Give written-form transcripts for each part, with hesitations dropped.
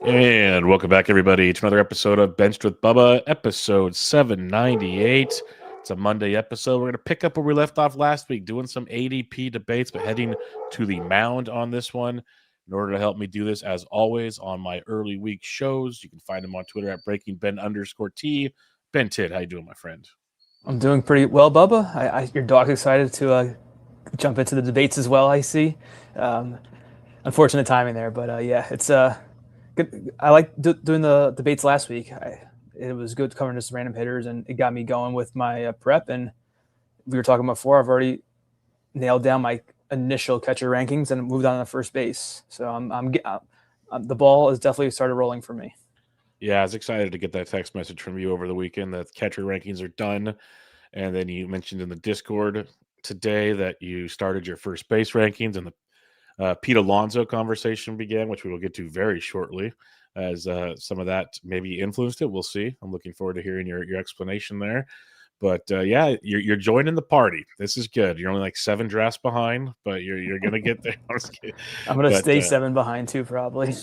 And welcome back, everybody, to another episode of Benched with Bubba, episode 798. It's a Monday episode. We're going to pick up where we left off last week, doing some ADP debates, but heading to the mound on this one. In order to help me do this, as always, on my early week shows, you can find them on Twitter at BreakingBen_T. Ben Tidd, how you doing, my friend? I'm doing pretty well, Bubba. Your dog's excited to jump into the debates as well, I see. Unfortunate timing there, but yeah, it's good. I liked doing the debates last week. It was good covering just random hitters, and it got me going with my prep. And we were talking before, I've already nailed down my initial catcher rankings and moved on to first base. So the ball has definitely started rolling for me. Yeah, I was excited to get that text message from you over the weekend that catcher rankings are done. And then you mentioned in the Discord today that you started your first base rankings, and the Pete Alonso conversation began, which we will get to very shortly, as some of that maybe influenced it. We'll see. I'm looking forward to hearing your explanation there. But yeah, you're joining the party. This is good. You're only like 7 drafts behind, but you're gonna get there. I'm gonna stay 7 behind too, probably.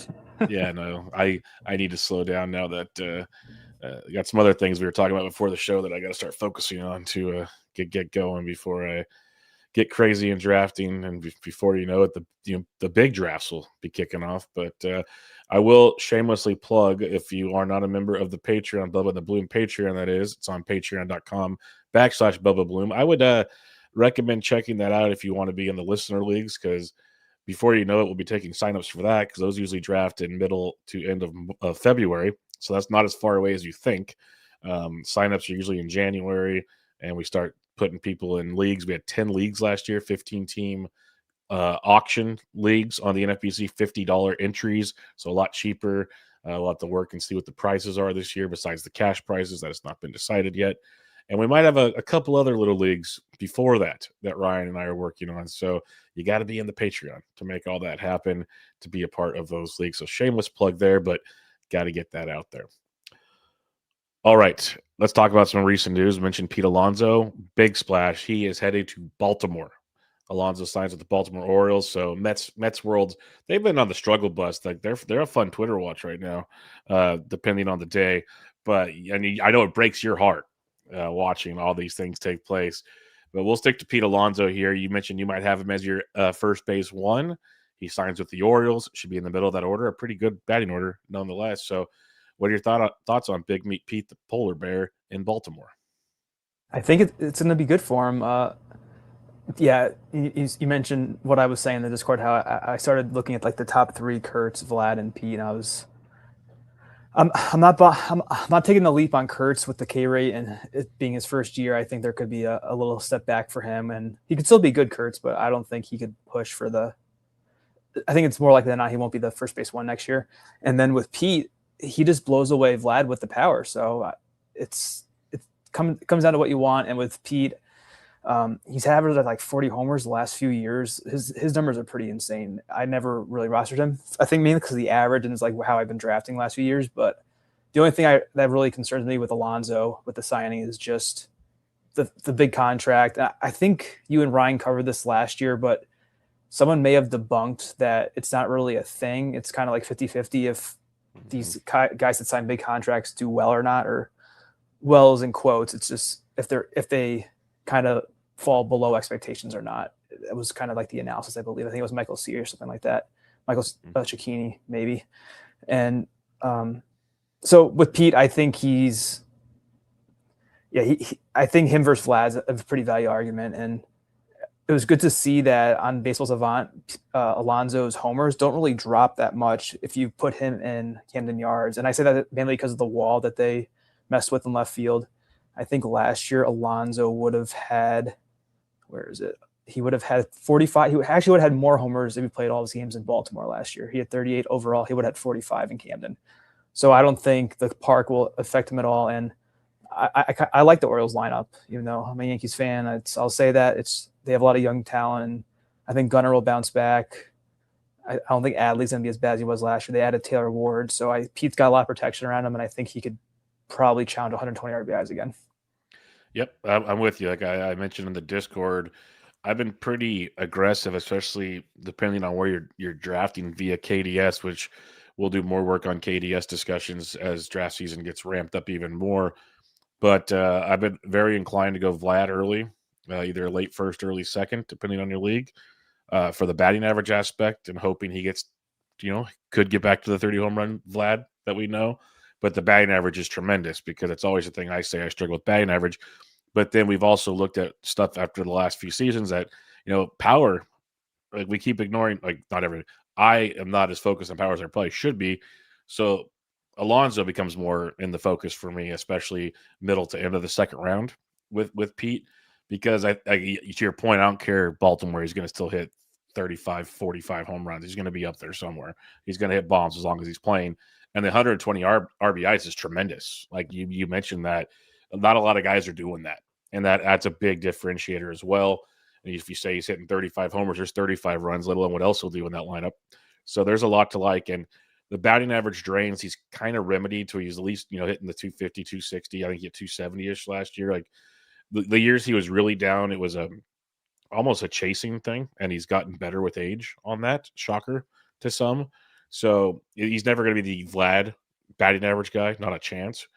Yeah, no, I need to slow down now that got some other things we were talking about before the show that I got to start focusing on to get going before I get crazy in drafting, and before you know it, the big drafts will be kicking off. But I will shamelessly plug, if you are not a member of the Patreon, Bubba and the Bloom Patreon, that is, it's on patreon.com/Bubba Bloom. I would recommend checking that out if you want to be in the listener leagues, because before you know it, we'll be taking signups for that, because those usually draft in middle to end of February. So that's not as far away as you think. Signups are usually in January, and we start putting people in leagues. We had 10 leagues last year, 15-team auction leagues on the NFBC, $50 entries, so a lot cheaper. We'll have to work and see what the prices are this year, besides the cash prices. That has not been decided yet. And we might have a couple other little leagues before that Ryan and I are working on. So you got to be in the Patreon to make all that happen, to be a part of those leagues. So shameless plug there, but got to get that out there. All right, let's talk about some recent news. We mentioned Pete Alonso, big splash. He is headed to Baltimore. Alonso signs with the Baltimore Orioles. So Mets world, they've been on the struggle bus. Like they're a fun Twitter watch right now, depending on the day. But I know it breaks your heart watching all these things take place. But we'll stick to Pete Alonso here. You mentioned you might have him as your first base one. He signs with the Orioles. Should be in the middle of that order. A pretty good batting order, nonetheless. So, what are your thoughts on Big Meat Pete, the polar bear in Baltimore? I think it's going to be good for him. Yeah, you mentioned what I was saying in the Discord, how I started looking at like the top 3, Kurtz, Vlad, and Pete, and I'm not taking the leap on Kurtz with the K rate and it being his first year. I think there could be a little step back for him, and he could still be good, Kurtz, but I don't think he could push for the. I think it's more likely than not he won't be the first base one next year. And then with Pete, he just blows away Vlad with the power. So it comes down to what you want. And with Pete, he's averaged like 40 homers the last few years. His numbers are pretty insane. I never really rostered him. I think mainly because of the average and it's like how I've been drafting the last few years. But the only thing that really concerns me with Alonso with the signing is just the big contract. I think you and Ryan covered this last year, but someone may have debunked that it's not really a thing. It's kind of like 50-50 if these guys that sign big contracts do well or not, or wells in quotes. It's just if they kind of fall below expectations or not. It was kind of like the analysis, I believe. I think it was Michael C or something like that. Michael Cicchini, maybe. And so with Pete, I think I think him versus Vlad's a pretty value argument. And it was good to see that on Baseball Savant, Alonso's homers don't really drop that much if you put him in Camden Yards. And I say that mainly because of the wall that they messed with in left field. I think last year Alonso would have had, he would have had 45. He actually would have had more homers if he played all his games in Baltimore last year. He had 38 overall. He would have had 45 in Camden. So I don't think the park will affect him at all. And I like the Orioles lineup, even though I'm a Yankees fan. I'll say that they have a lot of young talent, and I think Gunnar will bounce back. I don't think Adley's going to be as bad as he was last year. They added Taylor Ward, so Pete's got a lot of protection around him, and I think he could probably challenge 120 RBIs again. Yep, I'm with you. Like I mentioned in the Discord, I've been pretty aggressive, especially depending on where you're drafting via KDS, which we'll do more work on KDS discussions as draft season gets ramped up even more. But I've been very inclined to go Vlad early, either late first, early second, depending on your league, for the batting average aspect, and hoping he gets, could get back to the 30 home run Vlad that we know. But the batting average is tremendous because it's always the thing I say I struggle with batting average. But then we've also looked at stuff after the last few seasons that, power, like we keep ignoring, like not every. I am not as focused on power as I probably should be. So Alonso becomes more in the focus for me, especially middle to end of the second round with Pete, because I to your point, I don't care Baltimore. He's going to still hit 35, 45 home runs. He's going to be up there somewhere. He's going to hit bombs as long as he's playing. And the 120 RBIs is tremendous. Like you mentioned that not a lot of guys are doing that. And that's a big differentiator as well. And if you say he's hitting 35 homers, there's 35 runs, let alone what else he'll do in that lineup. So there's a lot to like. And the batting average drains, he's kind of remedied to he's at least, hitting the 250, 260. I think he hit 270-ish last year. Like the years he was really down, it was almost a chasing thing. And he's gotten better with age on that. Shocker to some. So he's never going to be the Vlad batting average guy, not a chance.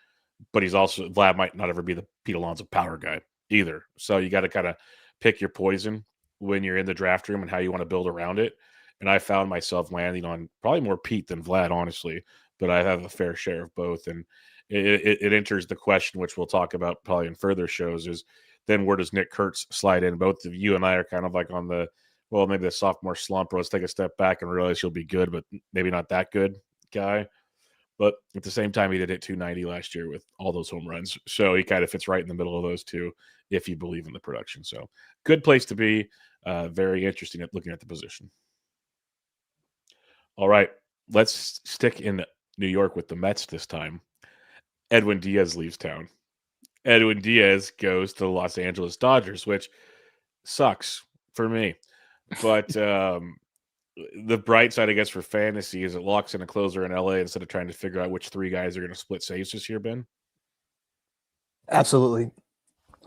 But Vlad might not ever be the Pete Alonso power guy either. So you got to kind of pick your poison when you're in the draft room and how you want to build around it. And I found myself landing on probably more Pete than Vlad, honestly, but I have a fair share of both. And it enters the question, which we'll talk about probably in further shows, is then where does Nick Kurtz slide in? Both of you and I are kind of like on maybe the sophomore slump, or let's take a step back and realize he'll be good, but maybe not that good guy. But at the same time, he did hit 290 last year with all those home runs. So he kind of fits right in the middle of those two if you believe in the production. So good place to be. Very interesting at looking at the position. All right, let's stick in New York with the Mets this time. Edwin Diaz leaves town. Edwin Diaz goes to the Los Angeles Dodgers, which sucks for me. But the bright side, I guess, for fantasy is it locks in a closer in LA instead of trying to figure out which three guys are going to split saves this year, Ben. Absolutely.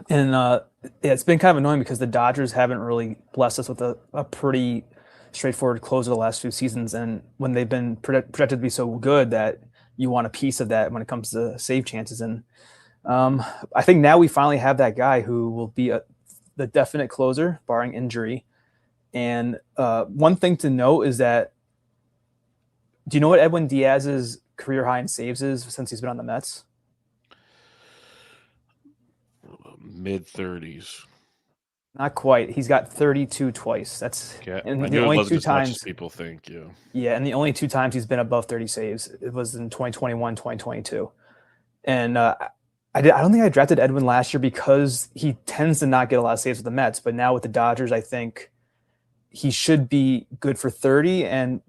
And it's been kind of annoying because the Dodgers haven't really blessed us with a pretty straightforward closer the last few seasons. And when they've been projected to be so good that you want a piece of that when it comes to save chances. And I think now we finally have that guy who will be the definite closer, barring injury. And one thing to note is that, do you know what Edwin Diaz's career high in saves is since he's been on the Mets? Mid-30s. Not quite. He's got 32 twice. That's and the only two times people think. Yeah, and the only two times he's been above 30 saves, it was in 2021, 2022. And I don't think I drafted Edwin last year because he tends to not get a lot of saves with the Mets. But now with the Dodgers, I think he should be good for 30, and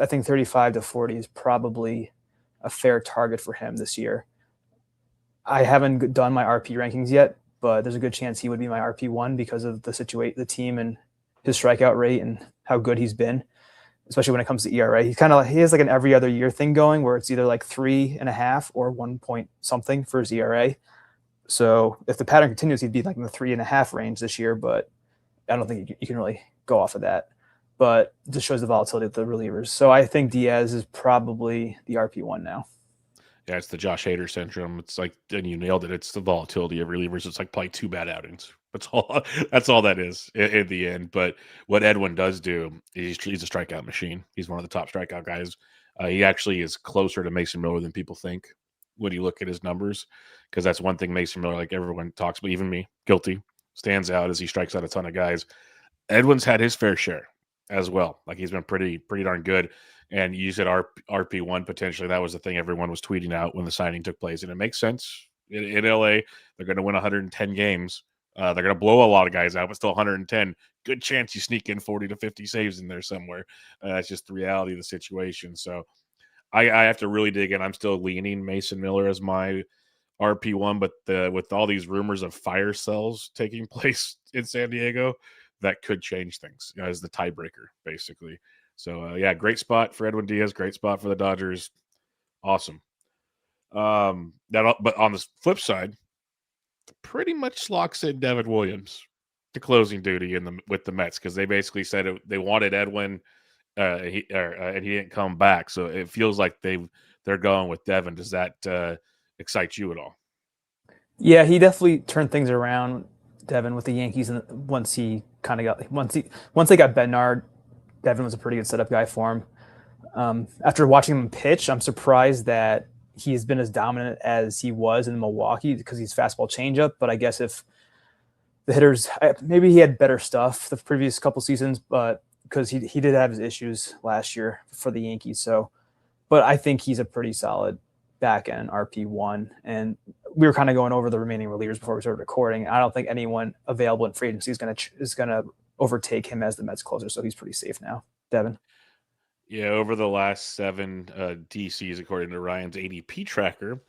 I think 35 to 40 is probably a fair target for him this year. I haven't done my RP rankings yet, but there's a good chance he would be my RP1 because of the team and his strikeout rate and how good he's been, especially when it comes to ERA. He has like an every other year thing going where it's either like 3.5 or 1 point something for his ERA. So if the pattern continues, he'd be like in the 3.5 range this year, but I don't think you can really go off of that. But it just shows the volatility of the relievers. So I think Diaz is probably the RP1 now. Yeah, it's the Josh Hader syndrome. It's like, and you nailed it. It's the volatility of relievers. It's like probably 2 bad outings. That's all that is in the end. But what Edwin does do, he's a strikeout machine. He's one of the top strikeout guys. He actually is closer to Mason Miller than people think when you look at his numbers, because that's one thing Mason Miller, like everyone talks about, even me, guilty, stands out as he strikes out a ton of guys. Edwin's had his fair share as well. Like he's been pretty darn good. And you said RP1 potentially. That was the thing everyone was tweeting out when the signing took place. And it makes sense. In LA, they're going to win 110 games. They're going to blow a lot of guys out, but still 110. Good chance you sneak in 40 to 50 saves in there somewhere. That's just the reality of the situation. So I have to really dig in. I'm still leaning Mason Miller as my RP1, but with all these rumors of fire cells taking place in San Diego, that could change things as the tiebreaker, basically. So, great spot for Edwin Diaz. Great spot for the Dodgers. Awesome. But on the flip side, pretty much locks in Devin Williams to closing duty with the Mets, because they basically said they wanted Edwin and he didn't come back. So it feels like they're going with Devin. Does that excite you at all? Yeah, he definitely turned things around, Devin, with the Yankees, and once he kind of got once they got Bednar, Devin was a pretty good setup guy for him. After watching him pitch, I'm surprised that he's been as dominant as he was in Milwaukee because he's fastball changeup. But I guess if the hitters, maybe he had better stuff the previous couple seasons, but because he did have his issues last year for the Yankees. So, but I think he's a pretty solid back end RP1. And we were kind of going over the remaining relievers before we started recording. I don't think anyone available in free agency is gonna overtake him as the Mets closer. So he's pretty safe now, Devin. Yeah, over the last 7 DCs, according to Ryan's ADP tracker,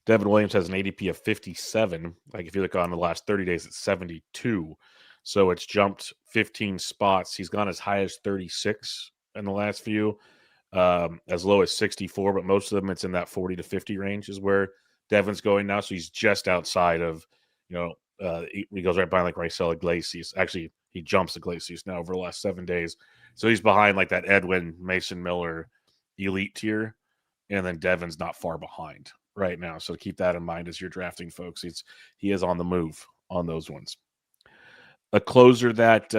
Devin Williams has an ADP of 57. Like if you look on the last 30 days, it's 72. So it's jumped 15 spots. He's gone as high as 36 in the last few, as low as 64, but most of them it's in that 40 to 50 range is where Devin's going now. So he's just outside of, he goes right behind like Raisel Iglesias. Actually, he jumps Iglesias now over the last 7 days. So he's behind like that Edwin, Mason Miller elite tier. And then Devin's not far behind right now. So keep that in mind as you're drafting, folks. He is on the move on those ones. A closer that,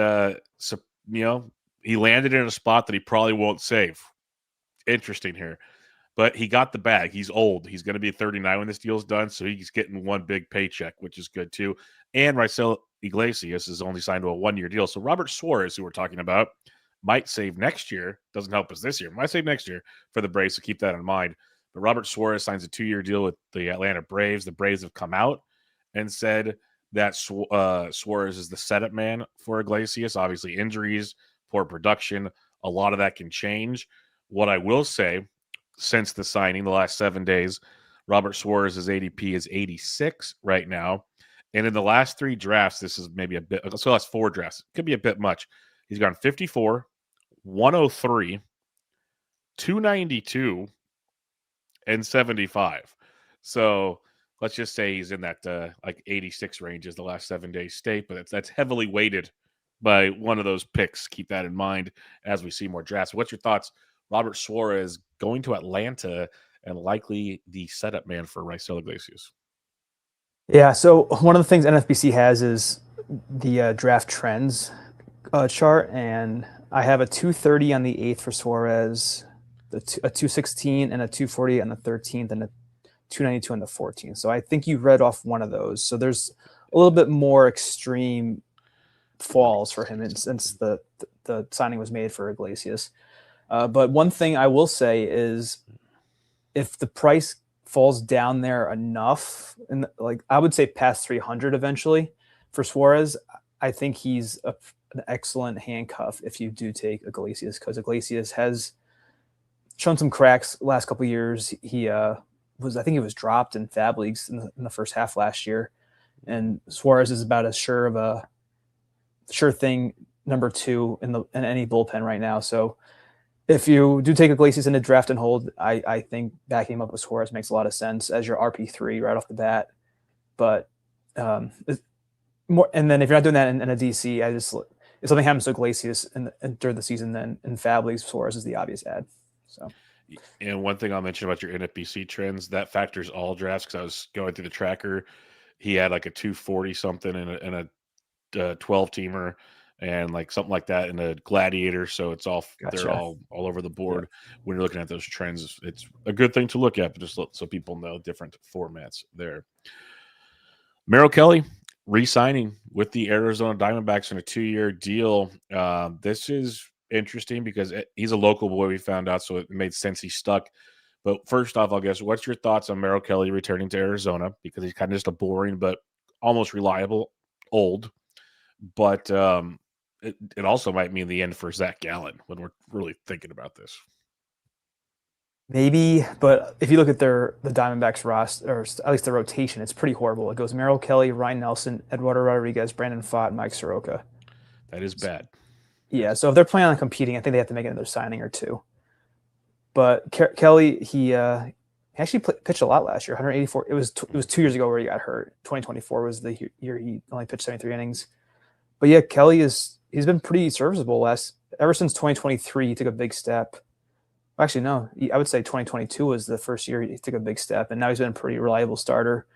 he landed in a spot that he probably won't save. Interesting here. But he got the bag. He's old. He's going to be 39 when this deal's done, so he's getting one big paycheck, which is good too. And Raisel Iglesias is only signed to a 1-year deal. So Robert Suarez, who we're talking about, might save next year. Doesn't help us this year. Might save next year for the Braves, so keep that in mind. But Robert Suarez signs a 2-year deal with the Atlanta Braves. The Braves have come out and said that Suarez is the setup man for Iglesias. Obviously, injuries, poor production, a lot of that can change. What I will say, since the signing, the last 7 days, Robert Suarez's ADP is 86 right now. And in the last 3 drafts, this is maybe a bit, so that's 4 drafts. It could be a bit much. He's gone 54, 103, 292, and 75. So let's just say he's in that like 86 range is the last 7 days state, but that's heavily weighted by one of those picks. Keep that in mind as we see more drafts. What's your thoughts? Robert Suarez going to Atlanta and likely the setup man for Raisel Iglesias. Yeah, so one of the things NFBC has is the draft trends chart, and I have a 230 on the 8th for Suarez, a 216 and a 240 on the 13th, and a 292 on the 14th. So I think you read off one of those. So there's a little bit more extreme falls for him since the signing was made for Iglesias. But one thing I will say is if the price falls down there enough, and like I would say past 300 eventually for Suarez, I think he's an excellent handcuff if you do take Iglesias, because Iglesias has shown some cracks last couple of years. He I think he was dropped in Fab leagues in the first half last year, and Suarez is about as sure thing number 2 in any bullpen right now. So if you do take Iglesias in a draft and hold, I think backing him up with Suarez makes a lot of sense as your RP3 right off the bat. But more, and then if you're not doing that in a DC, if something happens to Iglesias during the season, then in Fab leagues, Suarez is the obvious ad. So, and one thing I'll mention about your NFBC trends, that factors all drafts, because I was going through the tracker. He had like a 240 something in a 12-teamer. And like something like that in a gladiator. So it's all, gotcha. They're all over the board. Yeah. When you're looking at those trends, it's a good thing to look at, but just so people know different formats there. Merrill Kelly re-signing with the Arizona Diamondbacks in a 2-year deal. This is interesting because he's a local boy, we found out, so it made sense he stuck. But first off, I'll guess, what's your thoughts on Merrill Kelly returning to Arizona? Because he's kind of just a boring but almost reliable old. But it also might mean the end for Zach Gallen when we're really thinking about this. Maybe, but if you look at the Diamondbacks roster, or at least the rotation, it's pretty horrible. It goes Merrill Kelly, Ryan Nelson, Eduardo Rodriguez, Brandon Pfaadt, Mike Soroka. That is bad. Yeah, so if they're planning on competing, I think they have to make another signing or 2. But Kelly, he actually pitched a lot last year, 184. It was 2 years ago where he got hurt. 2024 was the year he only pitched 73 innings. But yeah, Kelly he's been pretty serviceable last ever since 2023, he took a big step. Actually, no, I would say 2022 was the first year he took a big step, and now he's been a pretty reliable starter.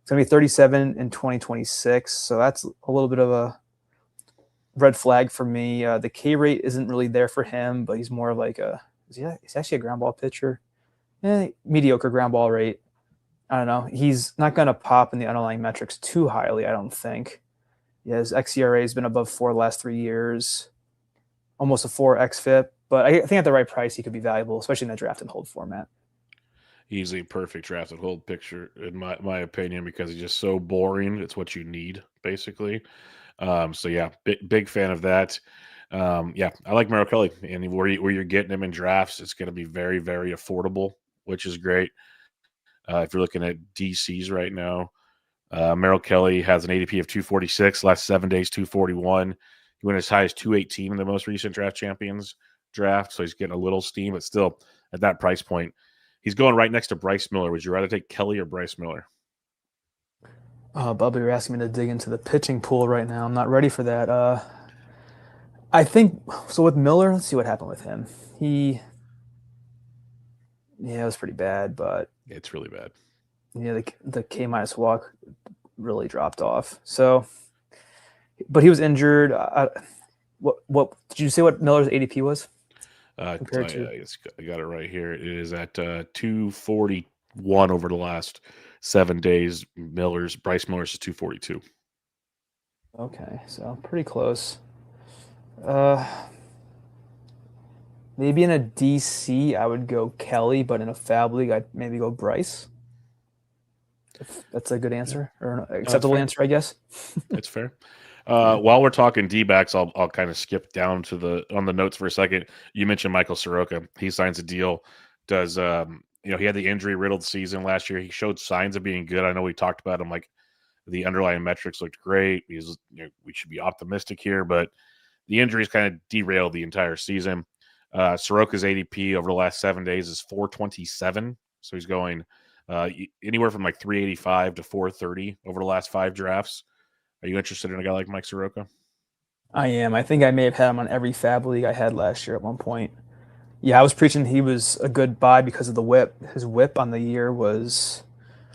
It's going to be 37 in 2026, so that's a little bit of a red flag for me. The K rate isn't really there for him, but he's more like he's actually a ground ball pitcher. Mediocre ground ball rate. I don't know. He's not going to pop in the underlying metrics too highly, I don't think. Yeah, his xERA has been above 4 the last 3 years, almost a 4 xFIP. But I think at the right price, he could be valuable, especially in the draft and hold format. He's a perfect draft and hold picture, in my opinion, because he's just so boring. It's what you need, basically. So yeah, big fan of that. Yeah, I like Merrill Kelly, and where you're getting him in drafts, it's going to be very, very affordable, which is great. If you're looking at DCs right now, Merrill Kelly has an ADP of 246, last 7 days 241. He went as high as 218 in the most recent Draft Champions draft, so he's getting a little steam, but still at that price point, he's going right next to Bryce Miller. Would you rather take Kelly or Bryce Miller? Bubba, you're asking me to dig into the pitching pool right now. I'm not ready for that. I think so with Miller. Let's see what happened with him. It was pretty bad, but It's really bad. yeah, the K minus walk really dropped off. So, but he was injured. What did you say? What Miller's ADP was? Compared to I got it right here. It is at 241 over the last 7 days. Bryce Miller's is 242. Okay, so pretty close. Maybe in a DC, I would go Kelly, but in a Fab League, I'd maybe go Bryce. If that's a good answer or an acceptable answer, I guess. That's fair. While we're talking D-backs, I'll kind of skip down to on the notes for a second. You mentioned Michael Soroka. He signs a deal. He had the injury riddled season last year. He showed signs of being good. I know we talked about him, like the underlying metrics looked great. We should be optimistic here, but the injuries kind of derailed the entire season. Soroka's ADP over the last 7 days is 427. So he's going anywhere from like 385 to 430 over the last 5 drafts. Are you interested in a guy like Mike Soroka? I am. I think I may have had him on every Fab League I had last year at one point. Yeah, I was preaching he was a good buy because of the whip. His whip on the year was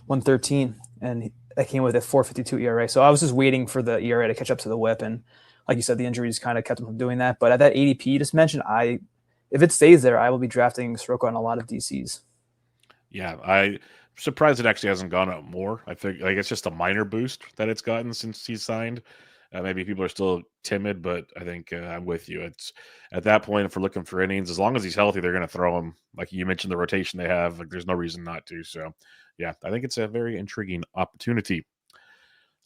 113, and that came with a 4.52 ERA. So I was just waiting for the ERA to catch up to the whip, and like you said, the injuries kind of kept him from doing that. But at that ADP you just mentioned, if it stays there, I will be drafting Soroka on a lot of DCs. Yeah, I'm surprised it actually hasn't gone up more. I think it's just a minor boost that it's gotten since he's signed. Maybe people are still timid, but I think I'm with you. It's at that point, if we're looking for innings, as long as he's healthy, they're going to throw him. Like you mentioned, the rotation they have, like there's no reason not to. So, yeah, I think it's a very intriguing opportunity.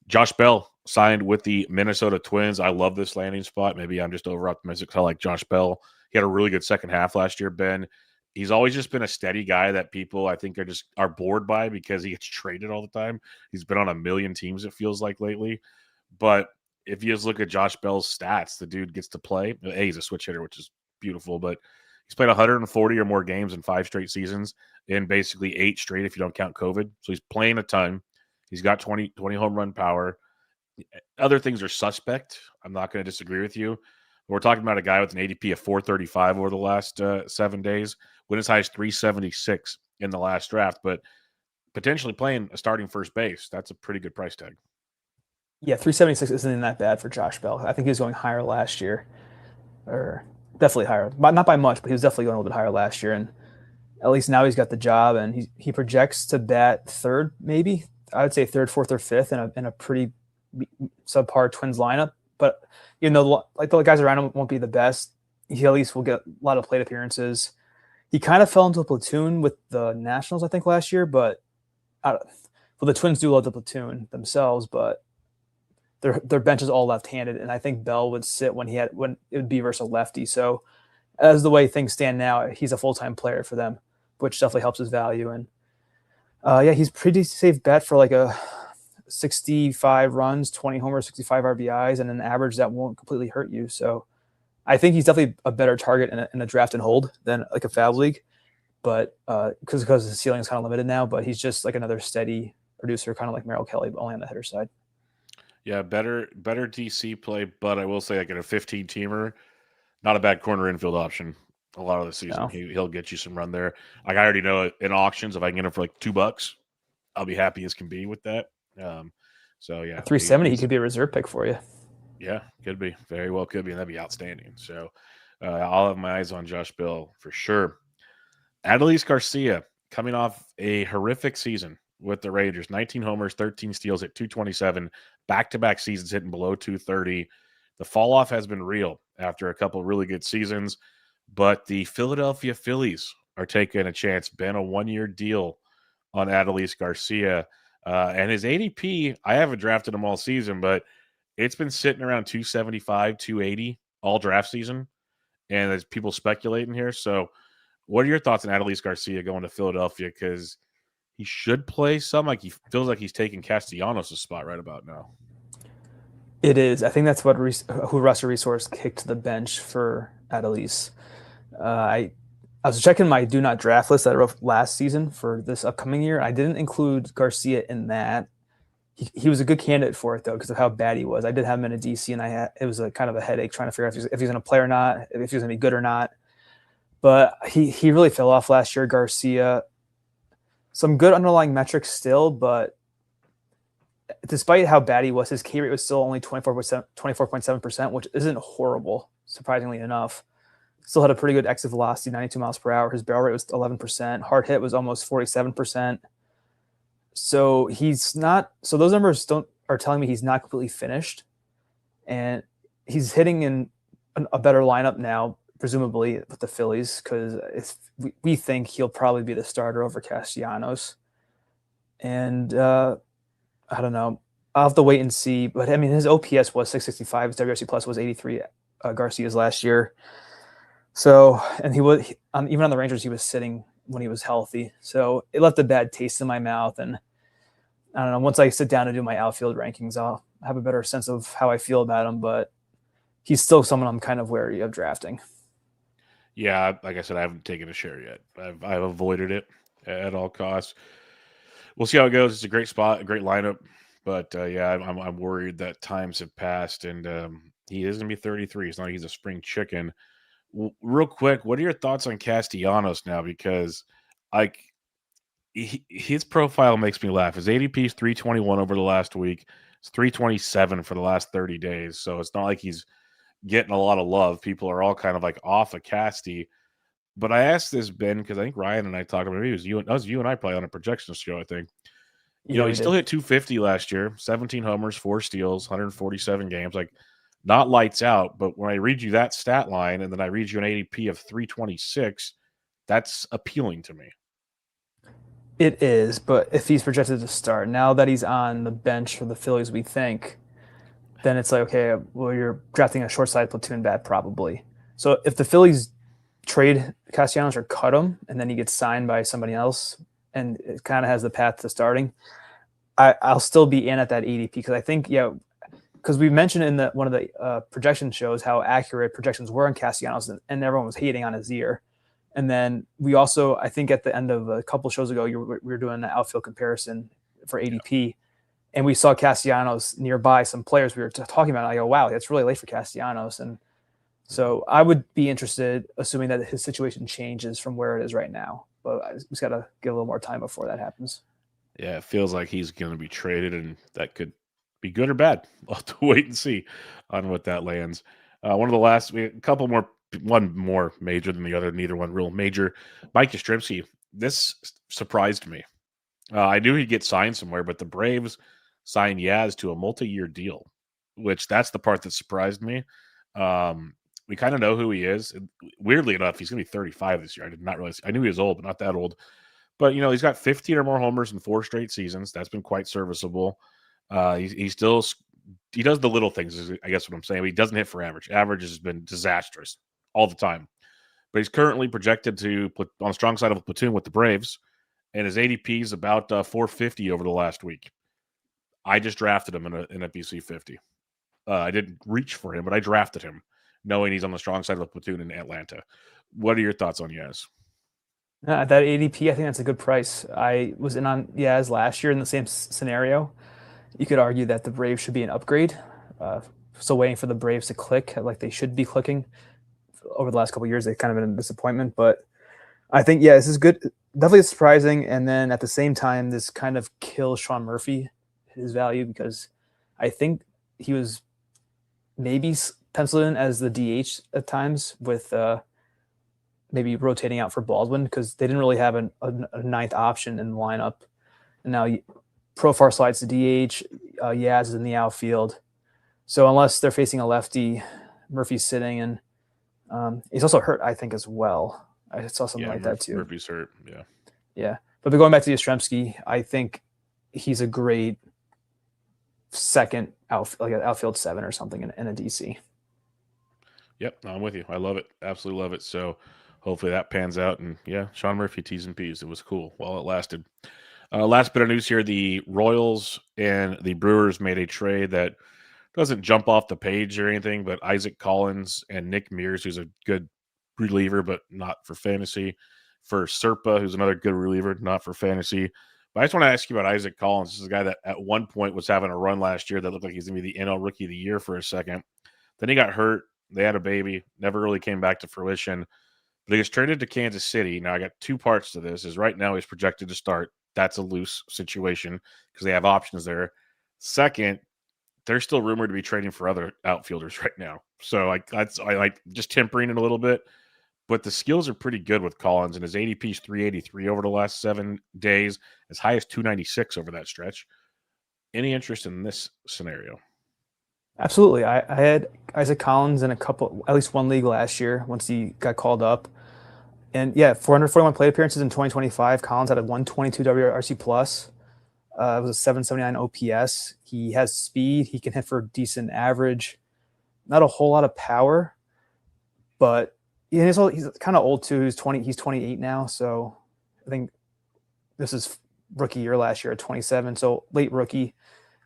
Josh Bell signed with the Minnesota Twins. I love this landing spot. Maybe I'm just over optimistic. I like Josh Bell. He had a really good second half last year, Ben. He's always just been a steady guy that people I think are bored by because he gets traded all the time. He's been on a million teams, it feels like, lately. But if you just look at Josh Bell's stats, the dude gets to play. He's a switch hitter, which is beautiful, but he's played 140 or more games in 5 straight seasons, in basically 8 straight if you don't count COVID. So he's playing a ton. He's got 20 home run power. Other things are suspect. I'm not going to disagree with you. We're talking about a guy with an ADP of 435 over the last 7 days, went as high as 376 in the last draft, but potentially playing a starting first base. That's a pretty good price tag. Yeah, 376 isn't that bad for Josh Bell. I think he was going higher last year, or definitely higher, but not by much, but he was definitely going a little bit higher last year. And at least now he's got the job, and he projects to bat third, maybe. I would say third, fourth, or fifth in a pretty subpar Twins lineup. But like the guys around him won't be the best, he at least will get a lot of plate appearances. He kind of fell into a platoon with the Nationals, I think, last year. But the Twins do love the platoon themselves, but their bench is all left-handed, and I think Bell would sit when it would be versus a lefty. So as the way things stand now, he's a full-time player for them, which definitely helps his value. And he's pretty safe bet for like a 65 runs, 20 homers, 65 RBIs, and an average that won't completely hurt you. So I think he's definitely a better target in a draft and hold than like a Fab League, but because his ceiling is kind of limited now. But he's just like another steady producer, kind of like Merrill Kelly, but only on the hitter side. Yeah, better DC play, but I will say, like in a 15-teamer, not a bad corner infield option. A lot of the season, No, he'll get you some run there. Like I already know in auctions, if I can get him for like $2, I'll be happy as can be with that. Um, so yeah, at 370, he he's could be a reserve pick for you. yeah, could be very well could be, and that'd be outstanding. So I'll have my eyes on Josh Bell for sure. Adolis Garcia coming off a horrific season with the Rangers, 19 homers, 13 steals at 227, back-to-back seasons hitting below 230. The fall off has been real after a couple of really good seasons, but the Philadelphia Phillies are taking a chance. Been a one-year deal on Adolis Garcia. And his ADP, I haven't drafted him all season, but it's been sitting around 275, 280 all draft season. And there's people speculating here. So, what are your thoughts on Adolis Garcia going to Philadelphia? Because he should play some. Like he feels like he's taking Castellanos' spot right about now. It is. I think that's who Russell Resource kicked to the bench for Adolis. I was checking my do not draft list that I wrote last season for this upcoming year. I didn't include Garcia in that. He was a good candidate for it though because of how bad he was. I did have him in a DC, and it was a kind of a headache trying to figure out if he's going to play or not, if he's going to be good or not. But he really fell off last year. Garcia, some good underlying metrics still, but despite how bad he was, his K rate was still only 24.7%, which isn't horrible, surprisingly enough. Still had a pretty good exit velocity, 92 miles per hour. His barrel rate was 11%. Hard hit was almost 47%. So he's not. So those numbers are telling me he's not completely finished, and he's hitting in a better lineup now, presumably with the Phillies, because we think he'll probably be the starter over Castellanos. And I don't know. I'll have to wait and see. But I mean, his OPS was 665. His WRC plus was 83. Garcia's last year. So, and he was even on the Rangers, he was sitting when he was healthy. So it left a bad taste in my mouth. And I don't know. Once I sit down and do my outfield rankings, I'll have a better sense of how I feel about him. But he's still someone I'm kind of wary of drafting. Yeah, like I said, I haven't taken a share yet. I've avoided it at all costs. We'll see how it goes. It's a great spot, a great lineup, but yeah, I'm worried that times have passed, and he is going to be 33. It's not like he's a spring chicken. Real quick, what are your thoughts on Castellanos now? Because like his profile makes me laugh. His ADP is 321 over the last week. It's 327 for the last 30 days. So it's not like he's getting a lot of love. People are all kind of like off of Casty. But I asked this, Ben, because I think Ryan and I talked about it. It was you and I probably on a projections show, I think. Yeah, He still hit 250 last year, 17 homers, 4 steals, 147 games. Like, not lights out. But when I read you that stat line and then I read you an ADP of 326, that's appealing to me. it is. But if he's projected to start, now that he's on the bench for the Phillies, we think, then it's like, okay, well, you're drafting a short-sided platoon bat probably. So if the Phillies trade Castellanos or cut him, and then he gets signed by somebody else, and it kind of has the path to starting, I'll still be in at that ADP because I think, because we mentioned in one of the projection shows how accurate projections were on Castellanos, and everyone was hating on his year. And then we also, I think at the end of a couple shows ago, we were doing an outfield comparison for ADP, and we saw Castellanos nearby some players we were talking about. I go, wow, that's really late for Castellanos. And so I would be interested, assuming that his situation changes from where it is right now. But I just got to get a little more time before that happens. Yeah, it feels like he's going to be traded, and that could be good or bad. We'll have to wait and see on what that lands. One of the last, one more major than the other, neither one real major. Mike Yastrzemski, this surprised me. I knew he'd get signed somewhere, but the Braves signed Yaz to a multi-year deal, which that's the part that surprised me. We kind of know who he is. Weirdly enough, he's going to be 35 this year. I did not realize. I knew he was old, but not that old. But, he's got 15 or more homers in 4 straight seasons. That's been quite serviceable. He does the little things, is I guess what I'm saying. But he doesn't hit for average. Average has been disastrous all the time. But he's currently projected to put on the strong side of a platoon with the Braves, and his ADP is about 450 over the last week. I just drafted him in a NFBC 50. I didn't reach for him, but I drafted him, knowing he's on the strong side of the platoon in Atlanta. What are your thoughts on Yaz? That ADP, I think that's a good price. I was in on Yaz last year in the same scenario. You could argue that the Braves should be an upgrade. Still waiting for the Braves to click like they should be clicking over the last couple of years, they've kind of been a disappointment. But I think, yeah, this is good. Definitely surprising. And then at the same time, this kind of kills Sean Murphy, his value, because I think he was maybe penciled in as the DH at times with maybe rotating out for Baldwin because they didn't really have a ninth option in the lineup. And now Profar slides to DH, Yaz is in the outfield. So unless they're facing a lefty, Murphy's sitting, and he's also hurt, I think, as well. I saw something like that too. Murphy's hurt, yeah. Yeah. But going back to Yastrzemski, I think he's a great second like an outfield 7 or something in a DC. Yep, I'm with you. I love it. Absolutely love it. So hopefully that pans out. And yeah, Sean Murphy, T's and P's. It was cool while it lasted. Last bit of news here. The Royals and the Brewers made a trade that doesn't jump off the page or anything, but Isaac Collins and Nick Mears, who's a good reliever, but not for fantasy, for Serpa, who's another good reliever, not for fantasy. But I just want to ask you about Isaac Collins. This is a guy that at one point was having a run last year that looked like he's going to be the NL Rookie of the Year for a second. Then he got hurt. They had a baby. Never really came back to fruition. But he was traded to Kansas City. Now, I got two parts to this. Is right now he's projected to start. That's a loose situation because they have options there. Second, they're still rumored to be trading for other outfielders right now. So I like just tempering it a little bit. But the skills are pretty good with Collins, and his ADP is 383 over the last 7 days, as high as 296 over that stretch. Any interest in this scenario? Absolutely. I had Isaac Collins in at least one league last year once he got called up. And yeah, 441 plate appearances in 2025. Collins had a 122 WRC plus. It was a 779 OPS. He has speed. He can hit for a decent average. Not a whole lot of power, but he's kind of old too. He's 28 now. So I think this is rookie year last year at 27. So late rookie.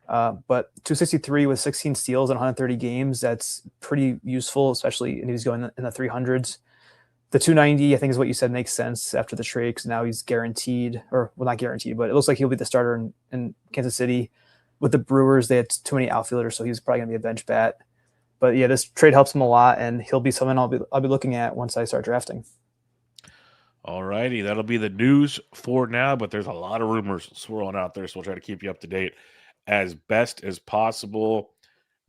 But 263 with 16 steals in 130 games. That's pretty useful, especially if he's going in the 300s. The 290, I think, is what you said makes sense after the trade because now he's guaranteed, or well, not guaranteed, but it looks like he'll be the starter in Kansas City. With the Brewers, they had too many outfielders, so he's probably going to be a bench bat. But yeah, this trade helps him a lot, and he'll be someone I'll be looking at once I start drafting. All righty, that'll be the news for now, but there's a lot of rumors swirling out there, so we'll try to keep you up to date as best as possible.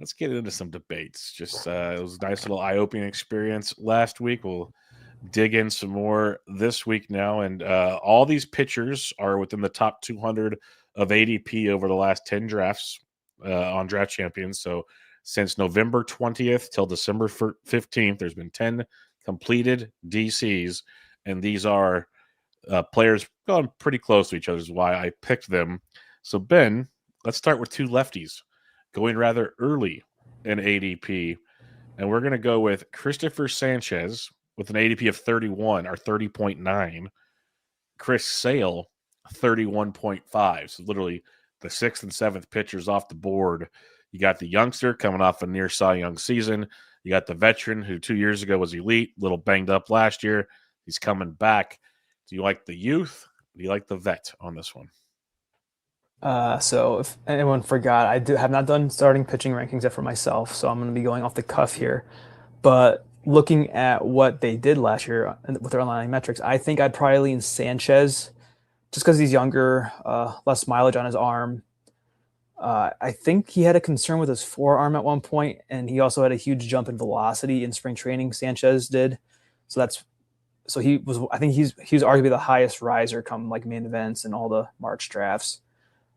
Let's get into some debates. Just it was a nice little eye-opening experience last week. We'll dig in some more this week now, and all these pitchers are within the top 200 of ADP over the last 10 drafts on Draft Champions. So since November 20th till December 15th, there's been 10 completed DCs, and these are players going pretty close to each other, is why I picked them. So Ben, let's start with two lefties going rather early in ADP, and we're going to go with Christopher Sanchez with an ADP of 31 or 30.9. Chris Sale, 31.5. So literally the 6th and 7th pitchers off the board. You got the youngster coming off a near Cy Young season. You got the veteran who 2 years ago was elite, a little banged up last year. He's coming back. Do you like the youth? Do you like the vet on this one? So if anyone forgot, I have not done starting pitching rankings yet for myself, so I'm going to be going off the cuff here. But looking at what they did last year with their underlying metrics, I think I'd probably lean Sanchez just because he's younger, less mileage on his arm. I think he had a concern with his forearm at one point, and he also had a huge jump in velocity in spring training. Sanchez did, so he was. I think he was arguably the highest riser come like main events and all the March drafts.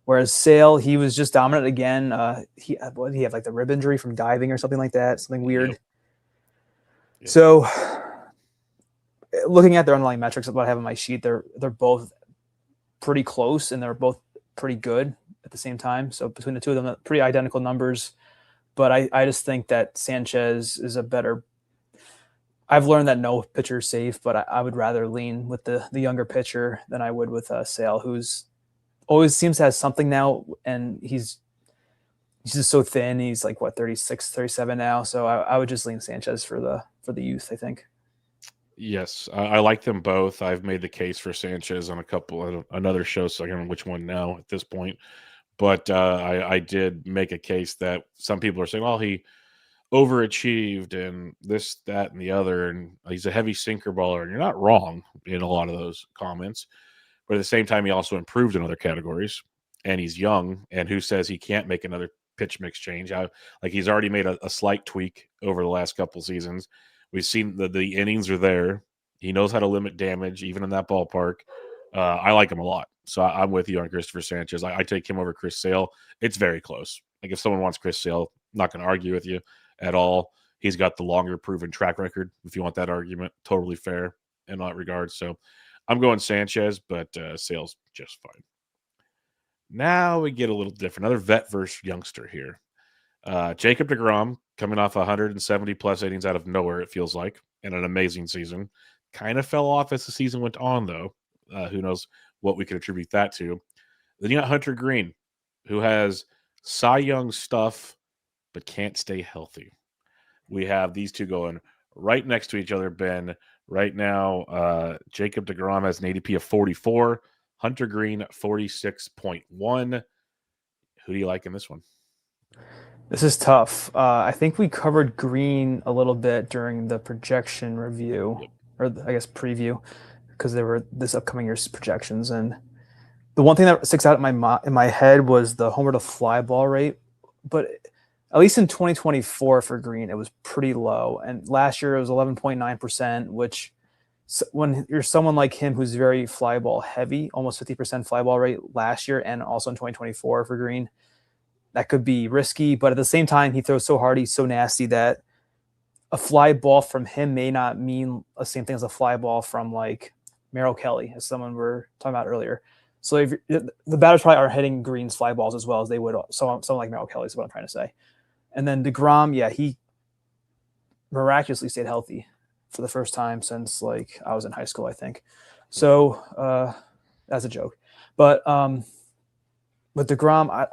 Whereas Sale, he was just dominant again. What did he have, like the rib injury from diving or something like that? Something weird. Yep. So looking at their underlying metrics, what I have on my sheet, they're both pretty close and they're both pretty good at the same time. So between the two of them, pretty identical numbers. But I just think that Sanchez is a better. I've learned that no pitcher is safe, but I would rather lean with the younger pitcher than I would with Sale, who's always seems to have something now, and he's just so thin. He's like 36, 37 now. So I would just lean Sanchez for the youth, I think. Yes, I like them both. I've made the case for Sanchez on another show, so I don't know which one now at this point. But I did make a case that some people are saying, well, he overachieved and this, that, and the other, and he's a heavy sinker baller. And you're not wrong in a lot of those comments, but at the same time, he also improved in other categories, and he's young. And who says he can't make another pitch mix change? Like he's already made a slight tweak over the last couple seasons. We've seen the innings are there. He knows how to limit damage, even in that ballpark. I like him a lot. So I'm with you on Christopher Sanchez. I take him over Chris Sale. It's very close. Like if someone wants Chris Sale, I'm not going to argue with you at all. He's got the longer proven track record. If you want that argument, totally fair in that regard. So I'm going Sanchez, but Sale's just fine. Now we get a little different. Another vet versus youngster here. Jacob deGrom coming off 170 plus innings out of nowhere, it feels like, and an amazing season. Kind of fell off as the season went on, though. Who knows what we could attribute that to. Then you got Hunter Green, who has Cy Young stuff, but can't stay healthy. We have these two going right next to each other, Ben. Right now, Jacob deGrom has an ADP of 44, Hunter Green 46.1. Who do you like in this one? This is tough. I think we covered Green a little bit during the projection review, or I guess preview, because there were this upcoming year's projections. And the one thing that sticks out in my head was the homer to fly ball rate. But at least in 2024 for Green, it was pretty low. And last year it was 11.9%, which when you're someone like him who's very fly ball heavy, almost 50% fly ball rate last year and also in 2024 for Green, that could be risky. But at the same time, he throws so hard, he's so nasty that a fly ball from him may not mean the same thing as a fly ball from like Merrill Kelly, as someone we were talking about earlier. So if the batters probably are hitting Green's fly balls as well as they would someone like Merrill Kelly is what I'm trying to say. And then deGrom, yeah, he miraculously stayed healthy for the first time since like I was in high school, I think. So that's a joke. But with deGrom,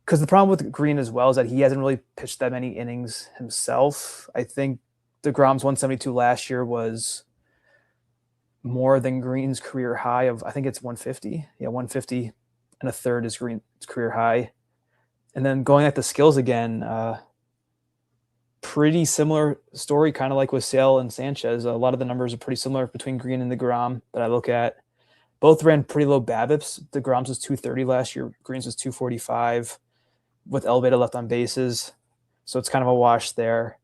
because the problem with Green as well is that he hasn't really pitched that many innings himself. I think deGrom's 172 last year was more than Green's career high of, I think it's 150. Yeah, 150 and a third is Green's career high. And then going at the skills again, pretty similar story, kind of like with Sale and Sanchez. A lot of the numbers are pretty similar between Green and deGrom that I look at. Both ran pretty low BABIPs. deGrom's was 230 last year. Green's was 245 with elevated left on bases. So it's kind of a wash there.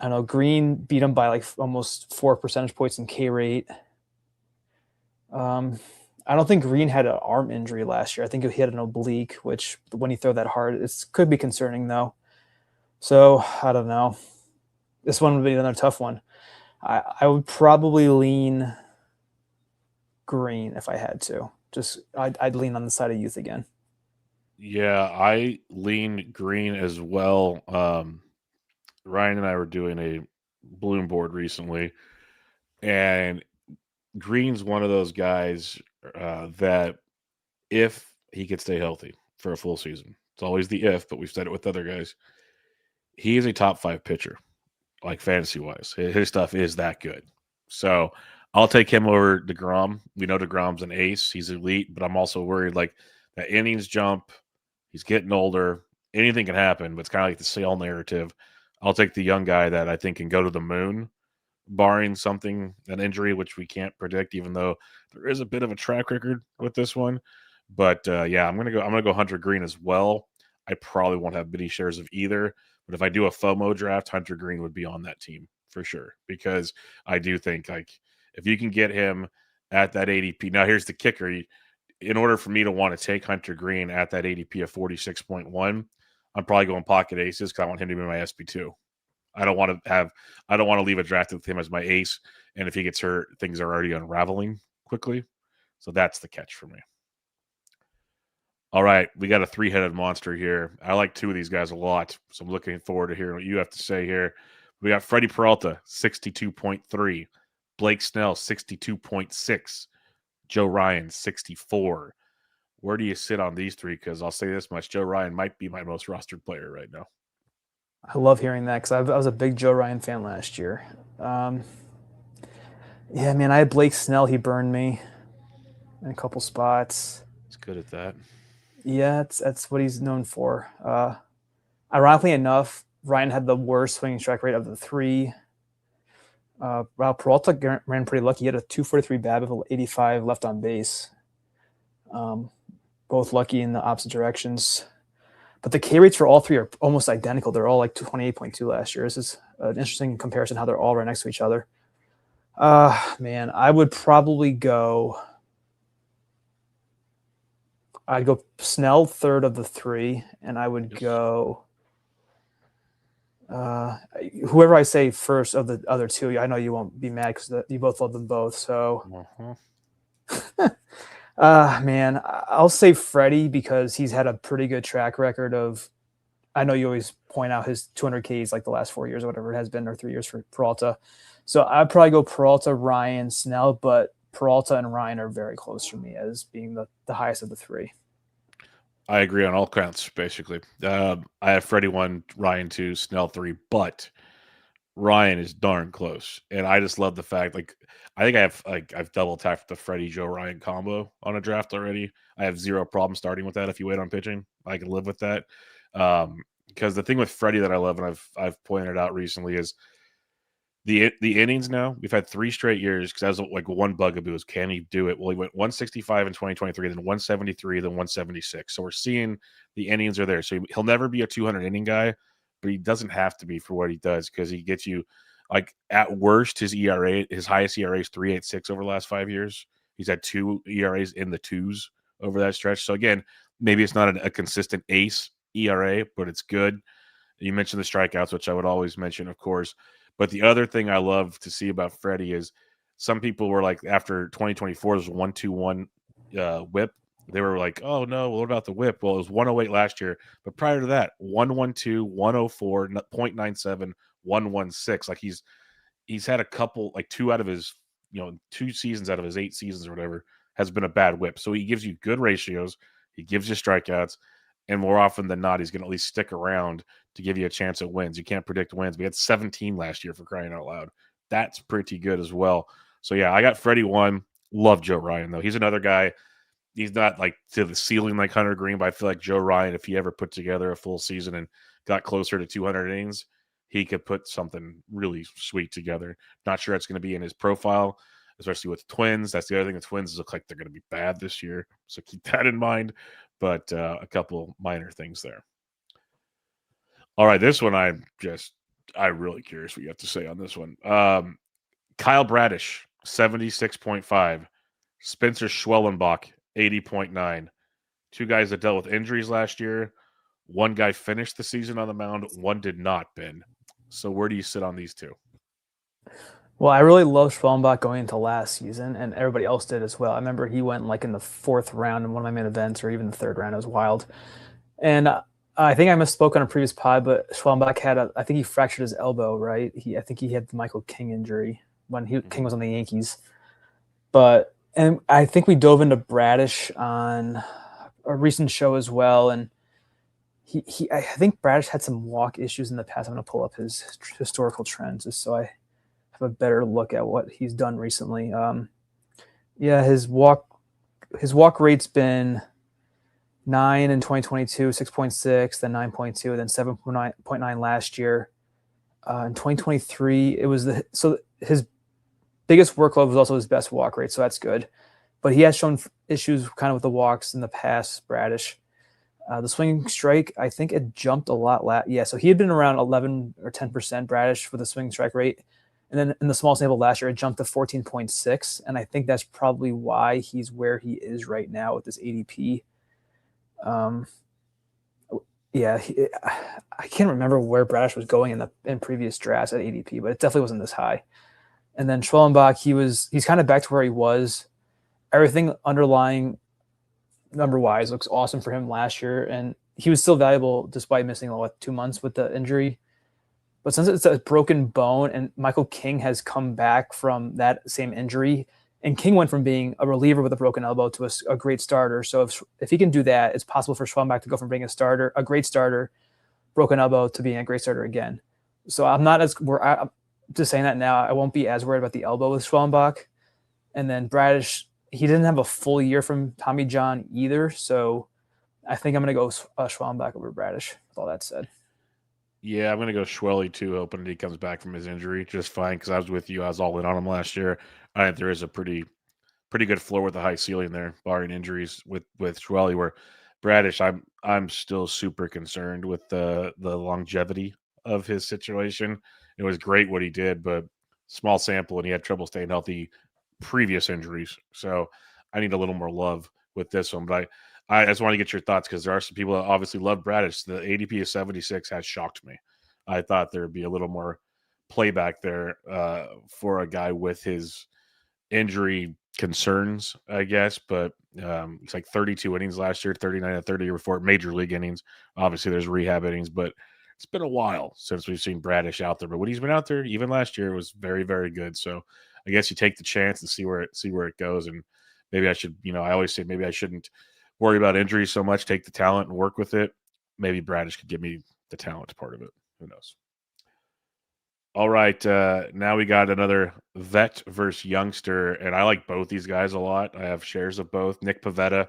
I know Green beat him by like almost 4 percentage points in K rate. I don't think Green had an arm injury last year. I think he had an oblique, which when you throw that hard, it could be concerning though. So I don't know. This one would be another tough one. I would probably lean Green if I had to. I'd lean on the side of youth again. Yeah, I lean Green as well. Ryan and I were doing a Bloom board recently, and Green's one of those guys that if he could stay healthy for a full season, it's always the if, but we've said it with other guys, he is a top 5 pitcher, like fantasy-wise. His stuff is that good. So I'll take him over deGrom. We know deGrom's an ace. He's elite, but I'm also worried, like, that innings jump, he's getting older. Anything can happen, but it's kind of like the Sale narrative. I'll take the young guy that I think can go to the moon, barring something, an injury, which we can't predict, even though there is a bit of a track record with this one. But yeah, I'm gonna go Hunter Green as well. I probably won't have many shares of either, but if I do a FOMO draft, Hunter Green would be on that team for sure, because I do think like if you can get him at that ADP. Now here's the kicker: in order for me to want to take Hunter Green at that ADP of 46.1, I'm probably going pocket aces because I want him to be my SP2. I don't want to leave a draft with him as my ace. And if he gets hurt, things are already unraveling quickly. So that's the catch for me. All right, we got a 3-headed monster here. I like 2 of these guys a lot, so I'm looking forward to hearing what you have to say here. We got Freddie Peralta, 62.3. Blake Snell, 62.6. Joe Ryan, 64. Where do you sit on these 3? Because I'll say this much, Joe Ryan might be my most rostered player right now. I love hearing that because I was a big Joe Ryan fan last year. Yeah, man, I had Blake Snell. He burned me in a couple spots. He's good at that. Yeah, that's what he's known for. Ironically enough, Ryan had the worst swinging strike rate of the three. Wow, Peralta ran pretty lucky. He had a 243 BABIP with 85 left on base. Both lucky in the opposite directions. But the K rates for all three are almost identical. They're all like 28.2 last year. This is an interesting comparison how they're all right next to each other. Man, I would probably go. I'd go Snell third of the three, and I would go whoever I say first of the other two. I know you won't be mad because you both love them both. So, man, I'll say Freddie because he's had a pretty good track record of. I know you always point out his 200 Ks like the last 4 years or whatever it has been, or 3 years for Peralta. So I'd probably go Peralta, Ryan, Snell, but Peralta and Ryan are very close for me as being the highest of the three. I agree on all counts, basically. I have Freddie 1, Ryan 2, Snell 3, but Ryan is darn close. And I just love the fact, I think I've double tapped the Freddie Joe Ryan combo on a draft already. I have zero problem starting with that if you wait on pitching. I can live with that. Because the thing with Freddie that I love, and I've pointed out recently, is the innings now. We've had 3 straight years because that was like one bugaboo is can he do it? Well, he went 165 in 2023, then 173, then 176. So we're seeing the innings are there. So he'll never be a 200 inning guy, but he doesn't have to be for what he does because he gets you at worst his ERA, his highest ERA is 3.86 over the last 5 years. He's had 2 ERAs in the twos over that stretch. So again, maybe it's not a consistent ace ERA, but it's good. You mentioned the strikeouts, which I would always mention, of course. But the other thing I love to see about Freddie is some people were like, after 2024, there's 1-2-1 whip. They were like, oh, no, what about the whip? Well, it was 108 last year. But prior to that, 112, 104, 0.97, 116. Like he's had a couple, like 2 out of his, 2 seasons out of his 8 seasons or whatever has been a bad whip. So he gives you good ratios. He gives you strikeouts. And more often than not, he's going to at least stick around to give you a chance at wins. You can't predict wins. We had 17 last year for crying out loud. That's pretty good as well. So, yeah, I got Freddie 1. Love Joe Ryan, though. He's another guy. He's not like to the ceiling like Hunter Green, but I feel like Joe Ryan, if he ever put together a full season and got closer to 200 innings, he could put something really sweet together. Not sure it's going to be in his profile, especially with the Twins. That's the other thing. The Twins look like they're going to be bad this year. So keep that in mind. But a couple minor things there. All right, this one I'm really curious what you have to say on this one. Kyle Bradish, 76.5. Spencer Schwellenbach, 80.9. 2 guys that dealt with injuries last year. 1 guy finished the season on the mound. 1 did not, Ben. So where do you sit on these 2? Well, I really love Schwellenbach going into last season, and everybody else did as well. I remember he went like in the 4th round in one of my main events, or even the 3rd round. It was wild. And I think I misspoke on a previous pod, but Schwellenbach I think he fractured his elbow, right? I think he had the Michael King injury when King was on the Yankees. And I think we dove into Bradish on a recent show as well, and I think Bradish had some walk issues in the past. I'm going to pull up his historical trends just so I have a better look at what he's done recently. His walk rate's been 9 in 2022, 6.6, then 9.2, then 7.9 last year. In 2023, it was his biggest workload was also his best walk rate, so that's good. But he has shown issues kind of with the walks in the past, Bradish. The swinging strike, I think it jumped a lot. So he had been around 11 or 10% Bradish for the swinging strike rate. And then in the small sample last year, it jumped to 14.6. And I think that's probably why he's where he is right now with this ADP. I can't remember where Bradish was going in previous drafts at ADP, but it definitely wasn't this high. And then Schwellenbach, he's kind of back to where he was. Everything underlying number-wise looks awesome for him last year, and he was still valuable despite missing 2 months with the injury. But since it's a broken bone, and Michael King has come back from that same injury, and King went from being a reliever with a broken elbow to a great starter. So if he can do that, it's possible for Schwellenbach to go from being a great starter, broken elbow, to being a great starter again. So I'm just saying that now. I won't be as worried about the elbow with Schwellenbach. And then Bradish, he didn't have a full year from Tommy John either. So I think I'm going to go Schwellenbach over Bradish, with all that said. Yeah, I'm gonna go Schwelly too, hoping that he comes back from his injury just fine. Because I was with you, I was all in on him last year. I think there is a pretty good floor with a high ceiling there, barring injuries with Schwelly. Where Bradish, I'm still super concerned with the longevity of his situation. It was great what he did, but small sample, and he had trouble staying healthy previous injuries. So I need a little more love with this one. But I just want to get your thoughts because there are some people that obviously love Bradish. The ADP of 76 has shocked me. I thought there would be a little more playback there for a guy with his injury concerns, I guess. But it's like 32 innings last year, 39 and 30 before major league innings. Obviously, there's rehab innings, but it's been a while since we've seen Bradish out there. But when he's been out there, even last year, it was very, very good. So I guess you take the chance and see where it goes. And maybe I should, I always say maybe I shouldn't worry about injuries so much. Take the talent and work with it. Maybe Bradish could give me the talent part of it. Who knows? All right, now we got another vet versus youngster, and I like both these guys a lot. I have shares of both. Nick Pivetta,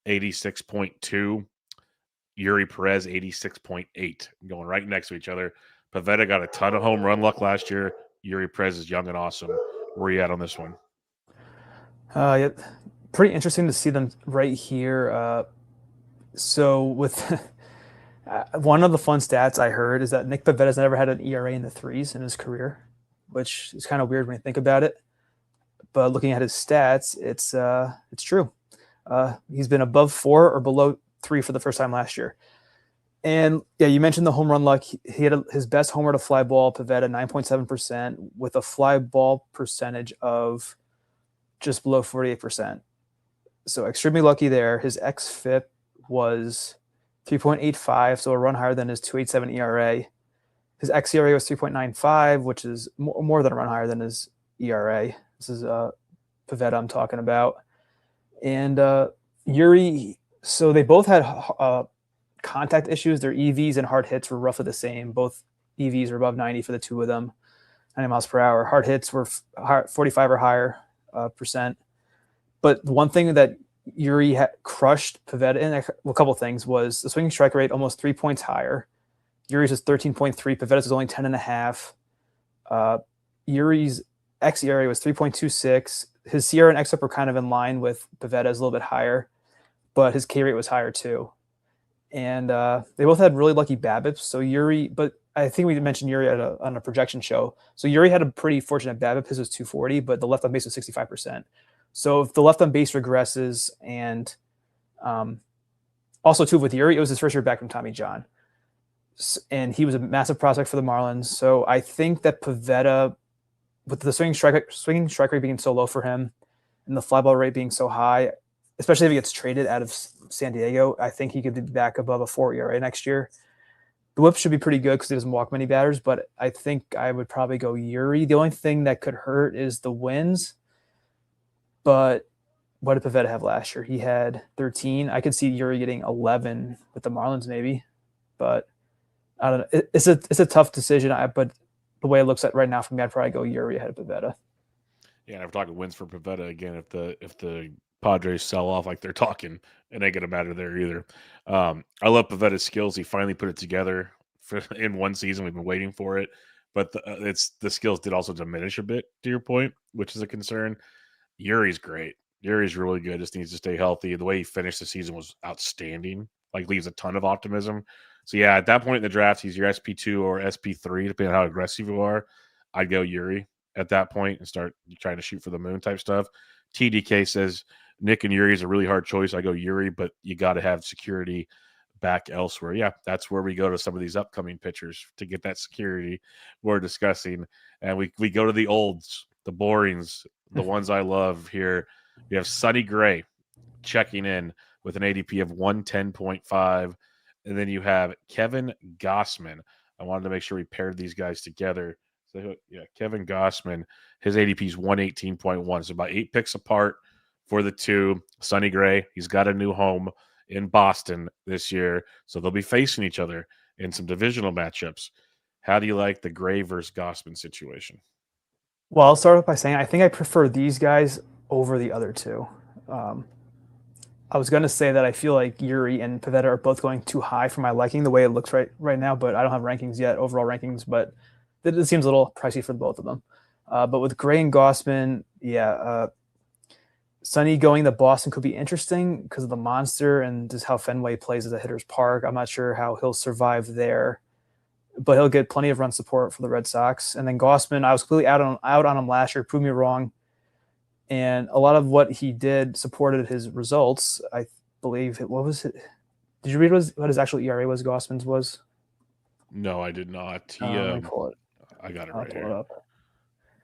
86.2. Yuri Perez, 86.8. Going right next to each other. Pivetta got a ton of home run luck last year. Yuri Perez is young and awesome. Where are you at on this one? Yeah, pretty interesting to see them right here. So with one of the fun stats I heard is that Nick Pavetta's never had an ERA in the threes in his career, which is kind of weird when you think about it. But looking at his stats, it's true. He's been above 4 or below 3 for the first time last year. And yeah, you mentioned the home run luck. He had his best homer to fly ball, Pivetta, 9.7%, with a fly ball percentage of just below 48%. So extremely lucky there. His xFIP was 3.85, so a run higher than his 2.87 ERA. His xERA was 3.95, which is more than a run higher than his ERA. This is Pivetta I'm talking about. And Yuri, so they both had contact issues. Their EVs and hard hits were roughly the same. Both EVs were above 90 for the two of them, 90 miles per hour. Hard hits were 45 or higher percent. But the one thing that Yuri had crushed Pivetta in, a couple of things, was the swinging strike rate almost 3 points higher. Yuri's is 13.3. Pivetta's is only 10.5. Yuri's xERA was 3.26. His SIERA and xFIP were kind of in line with Pivetta's, a little bit higher, but his K rate was higher too. And they both had really lucky BABIPs. So Yuri, but I think we mentioned Yuri on a projection show. So Yuri had a pretty fortunate BABIP. His was 240, but the left on base was 65%. So if the left on base regresses, and also too with Yuri, it was his first year back from Tommy John, and he was a massive prospect for the Marlins. So I think that Pivetta, with the swinging strike rate being so low for him, and the fly ball rate being so high, especially if he gets traded out of San Diego, I think he could be back above a 4 ERA next year. The whip should be pretty good because he doesn't walk many batters, but I think I would probably go Yuri. The only thing that could hurt is the wins. But what did Pivetta have last year? He had 13. I could see Yuri getting 11 with the Marlins maybe, but I don't know. It's a tough decision. But the way it looks at right now for me, I'd probably go Yuri ahead of Pivetta. Yeah, and if we're talking wins for Pivetta again, if the Padres sell off like they're talking, it ain't gonna matter there either. I love Pivetta's skills. He finally put it together in one season. We've been waiting for it, but the skills did also diminish a bit. To your point, which is a concern. Yuri's great. Yuri's really good. Just needs to stay healthy. The way he finished the season was outstanding. Like leaves a ton of optimism. So yeah, at that point in the draft, he's your SP2 or SP3, depending on how aggressive you are. I'd go Yuri at that point and start trying to shoot for the moon type stuff. TDK says Nick and Yuri is a really hard choice. I go Yuri, but you got to have security back elsewhere. Yeah, that's where we go to some of these upcoming pitchers to get that security we're discussing. And we go to the olds, the borings, the ones I love here. We have Sonny Gray checking in with an ADP of 110.5. And then you have Kevin Gossman. I wanted to make sure we paired these guys together. So, yeah, Kevin Gossman, his ADP is 118.1. So about 8 picks apart for the two. Sonny Gray, he's got a new home in Boston this year. So they'll be facing each other in some divisional matchups. How do you like the Gray versus Gossman situation? Well, I'll start off by saying I think I prefer these guys over the other two. I was gonna say that I feel like Yuri and Pavetta are both going too high for my liking the way it looks right now, but I don't have rankings yet, overall rankings, but it seems a little pricey for both of them. But with Gray and Gossman, yeah, Sonny going to Boston could be interesting because of the monster and just how Fenway plays as a hitter's park. I'm not sure how he'll survive there, but he'll get plenty of run support for the Red Sox. And then Gossman, I was completely out on him last year, proved me wrong. And a lot of what he did supported his results. I believe what was it? Did you read what his actual ERA was? Gossman's was. No, I did not. He, Let me pull it. I got it I'll right pull here. it up.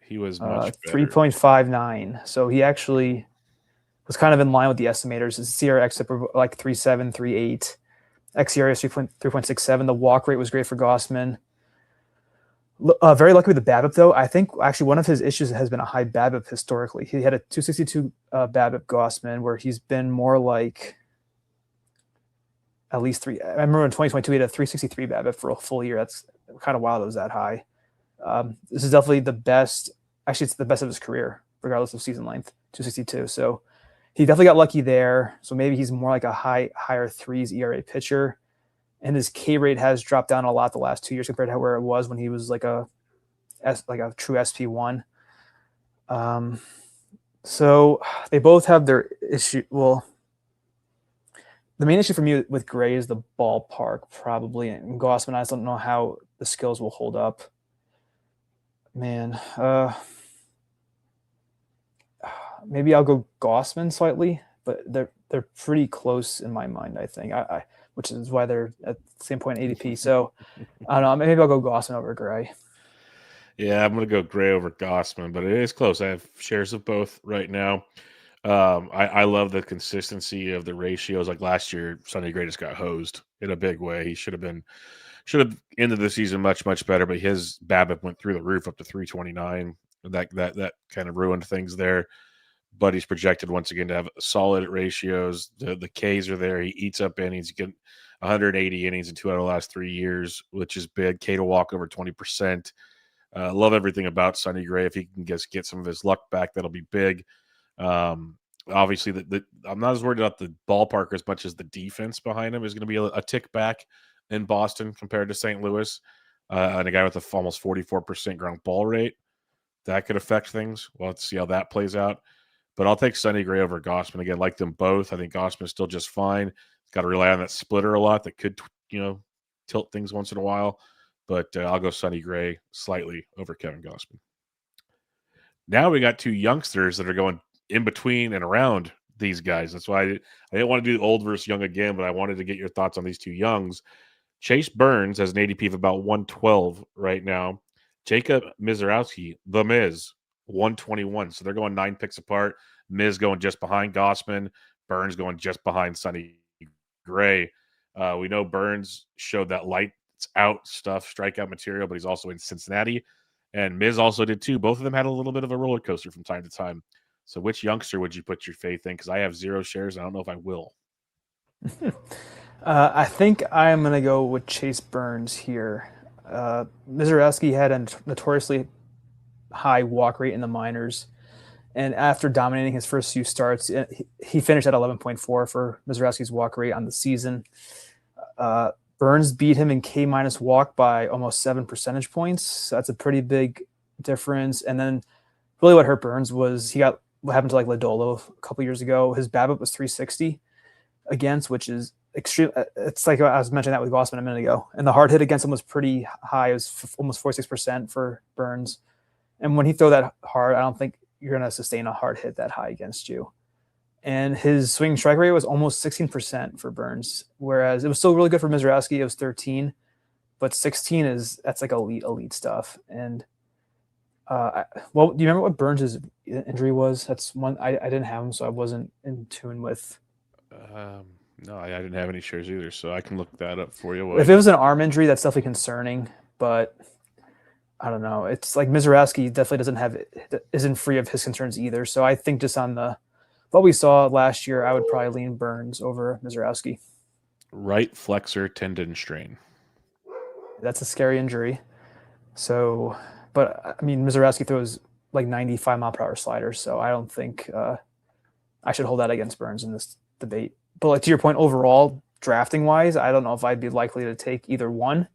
He was much better. 3.59. So he actually was kind of in line with the estimators. His CR exit like 3.7, 3.8. xERA is 3.67. The walk rate was great for Gossman. Very lucky with the BABIP, though. I think actually one of his issues has been a high BABIP historically. He had a 262 BABIP Gossman, where he's been more like at least three. I remember in 2022 he had a 363 BABIP for a full year. That's kind of wild. It was that high. This is definitely the best. Actually, it's the best of his career, regardless of season length. 262. So he definitely got lucky there. So maybe he's more like a higher threes ERA pitcher. And his K rate has dropped down a lot the last 2 years compared to where it was when he was like a true SP1. So they both have their issue. Well, the main issue for me with Gray is the ballpark, probably. And Gossman, I just don't know how the skills will hold up. Man, maybe I'll go Gossman slightly, but they're pretty close in my mind, I think. Which is why they're at the same point in ADP. So I don't know. Maybe I'll go Gossman over Gray. Yeah, I'm going to go Gray over Gossman, but it is close. I have shares of both right now. I love the consistency of the ratios. Like last year, Sonny Gray just got hosed in a big way. He should have ended the season much better, but his BABIP went through the roof up to 329. That kind of ruined things there. But he's projected once again to have solid ratios. The Ks are there. He eats up innings. He get 180 innings in 2 out of the last 3 years, which is big. K to walk over 20%. Love everything about Sonny Gray. If he can get some of his luck back, that'll be big. Obviously, I'm not as worried about the ballpark as much as the defense behind him is going to be a tick back in Boston compared to St. Louis. And a guy with almost 44% ground ball rate, that could affect things. Well, let's see how that plays out. But I'll take Sonny Gray over Gossman. Again, like them both. I think Gossman is still just fine. Got to rely on that splitter a lot. That could, tilt things once in a while. But I'll go Sonny Gray slightly over Kevin Gossman. Now we got two youngsters that are going in between and around these guys. That's why I didn't want to do old versus young again, but I wanted to get your thoughts on these two youngs. Chase Burns has an ADP of about 112 right now. Jacob Mizorowski, the Miz, 121. So they're going 9 picks apart. Miz going just behind Gossman. Burns going just behind Sonny Gray. We know Burns showed that lights out stuff, strikeout material, but he's also in Cincinnati. And Miz also did too. Both of them had a little bit of a roller coaster from time to time. So which youngster would you put your faith in? Because I have 0 shares. And I don't know if I will. I think I'm going to go with Chase Burns here. Mizorowski had a notoriously high walk rate in the minors. And after dominating his first few starts, he finished at 11.4 for Mizorowski's walk rate on the season. Burns beat him in K minus walk by almost 7 percentage points. So that's a pretty big difference. And then really what hurt Burns was he got what happened to like Lodolo a couple years ago. His BABIP was 360 against, which is extreme. It's like I was mentioning that with Gossman a minute ago. And the hard hit against him was pretty high. It was almost 46% for Burns. And when he throw that hard, I don't think you're going to sustain a hard hit that high against you. And his swing strike rate was almost 16% for Burns, whereas it was still really good for Mizorowski. It was 13, but 16 that's like elite stuff. And do you remember what Burns' injury was? That's one I didn't have him, so I wasn't in tune with. No, I didn't have any shares either, so I can look that up for you. If it was an arm injury, that's definitely concerning, but I don't know. It's like Mizorowski definitely isn't free of his concerns either. So I think just on what we saw last year, I would probably lean Burns over Mizorowski. Right flexor tendon strain. That's a scary injury. So, but I mean, Mizorowski throws like 95 mile per hour sliders, so I don't think I should hold that against Burns in this debate. But like to your point, overall, drafting wise, I don't know if I'd be likely to take either one.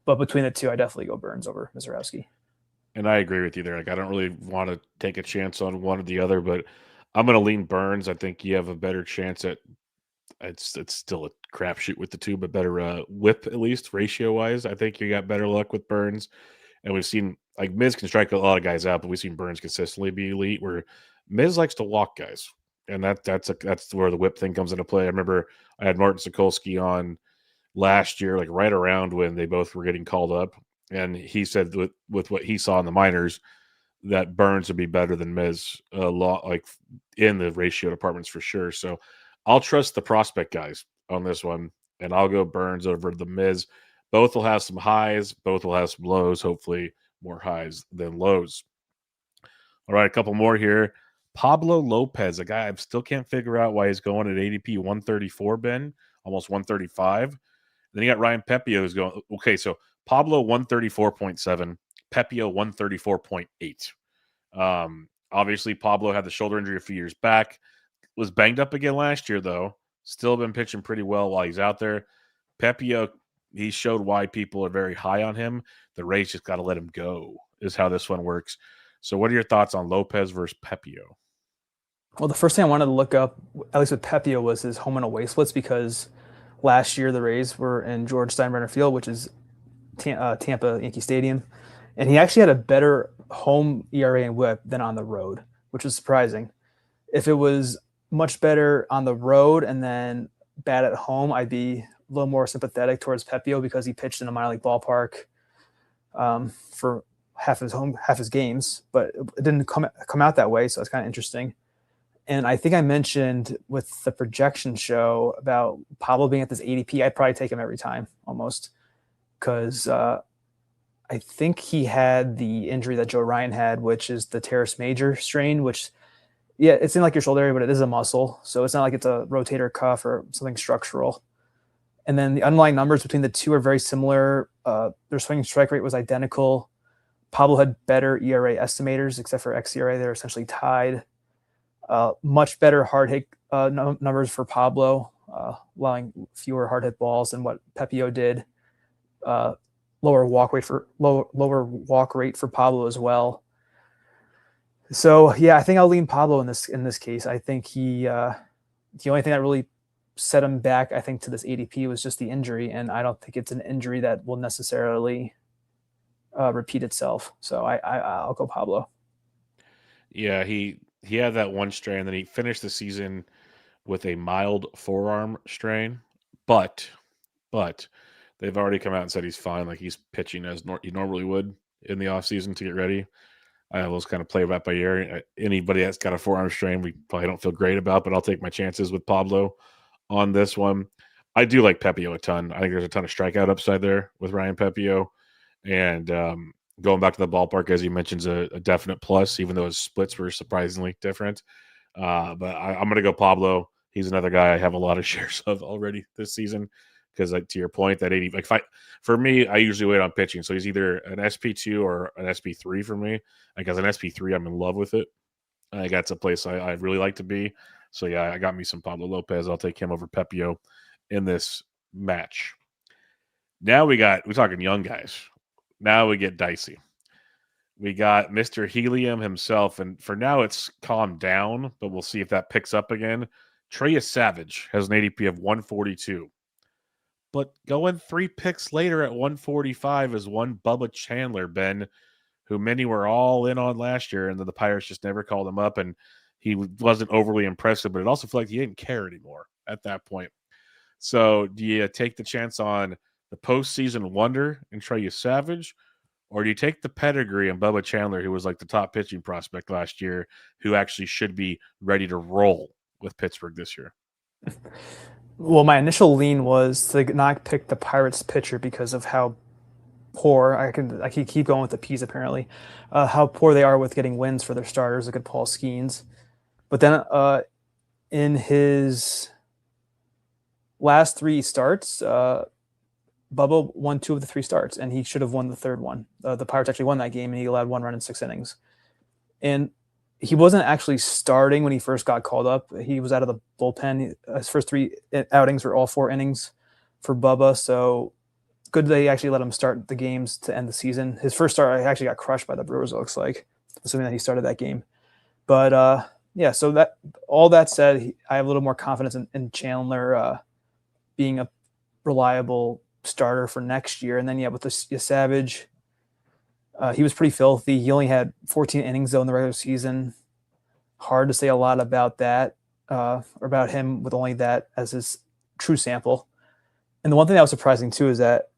But between the two, I definitely go Burns over Mizorowski. And I agree with you there. Like, I don't really want to take a chance on one or the other, but I'm going to lean Burns. I think you have a better chance at it's still a crapshoot with the two, but better whip at least ratio wise. I think you got better luck with Burns. And we've seen like Miz can strike a lot of guys out, but we've seen Burns consistently be elite. Where Miz likes to walk guys, and that's where the whip thing comes into play. I remember I had Martin Sokolsky on last year, like right around when they both were getting called up, and he said with what he saw in the minors that Burns would be better than Miz a lot, like in the ratio departments for sure. So I'll trust the prospect guys on this one, and I'll go Burns over the Miz. Both will have some highs, both will have some lows, hopefully more highs than lows. All right, a couple more here. Pablo Lopez, a guy I still can't figure out why he's going at ADP 134, Ben, almost 135. Then you got Ryan Pepio who's going, okay, so Pablo 134.7, Pepio 134.8. Obviously, Pablo had the shoulder injury a few years back, was banged up again last year, though. Still been pitching pretty well while he's out there. Pepio, he showed why people are very high on him. The Rays just got to let him go, is how this one works. So what are your thoughts on Lopez versus Pepio? Well, the first thing I wanted to look up, at least with Pepio, was his home and away splits because last year the Rays were in George Steinbrenner Field, which is Tampa Yankee Stadium, and he actually had a better home ERA and WHIP than on the road, which was surprising. If it was much better on the road and then bad at home, I'd be a little more sympathetic towards Pepio because he pitched in a minor league ballpark for half his games, but it didn't come out that way, so it's kind of interesting. And I think I mentioned with the projection show about Pablo being at this ADP, I'd probably take him every time almost because I think he had the injury that Joe Ryan had, which is the teres major strain, which, yeah, it's in like your shoulder area, but it is a muscle. So it's not like it's a rotator cuff or something structural. And then the underlying numbers between the two are very similar. Their swing strike rate was identical. Pablo had better ERA estimators, except for xERA. They're essentially tied. Much better hard hit numbers for Pablo, allowing fewer hard hit balls than what Pepio did. Lower walk rate for Pablo as well. So yeah, I think I'll lean Pablo in this case. I think the only thing that really set him back, I think, to this ADP was just the injury, and I don't think it's an injury that will necessarily repeat itself. So I'll go Pablo. Yeah, he had that one strain, then he finished the season with a mild forearm strain, but they've already come out and said he's fine. Like he's pitching as he normally would in the offseason to get ready. I always kind of play that by ear. Anybody that's got a forearm strain, we probably don't feel great about, but I'll take my chances with Pablo on this one. I do like Pepio a ton. I think there's a ton of strikeout upside there with Ryan Pepio. And going back to the ballpark, as you mentioned, is a definite plus, even though his splits were surprisingly different. But I'm going to go Pablo. He's another guy I have a lot of shares of already this season. Because, like, to your point, that 80, like, for me, I usually wait on pitching. So he's either an SP2 or an SP3 for me. Like, as an SP3, I'm in love with it. I think that's a place I really like to be. So, yeah, I got me some Pablo Lopez. I'll take him over Pepio in this match. Now we're talking young guys. Now we get dicey. We got Mr. Helium himself, and for now it's calmed down, but we'll see if that picks up again. Trey Savage has an ADP of 142. But going 3 picks later at 145 is one Bubba Chandler, Ben, who many were all in on last year, and then the Pirates just never called him up, and he wasn't overly impressive, but it also felt like he didn't care anymore at that point. So do you take the chance on the postseason wonder and Trey Savage, or do you take the pedigree and Bubba Chandler, who was like the top pitching prospect last year, who actually should be ready to roll with Pittsburgh this year? Well, my initial lean was to not pick the Pirates pitcher because of how poor I can keep going with the P's apparently, how poor they are with getting wins for their starters. Look at Paul Skeens, but then in his last 3 starts, Bubba won 2 of the 3 starts, and he should have won the third one. The Pirates actually won that game, and he allowed 1 run in 6 innings. And he wasn't actually starting when he first got called up. He was out of the bullpen. His first 3 outings were all 4 innings for Bubba. So good they actually let him start the games to end the season. His first start actually got crushed by the Brewers, it looks like, assuming that he started that game. But yeah, so that all that said, I have a little more confidence in Chandler being a reliable starter for next year. And then, yeah, with the Savage, he was pretty filthy. He only had 14 innings, though, in the regular season. Hard to say a lot about that, or about him with only that as his true sample. And the one thing that was surprising, too, is that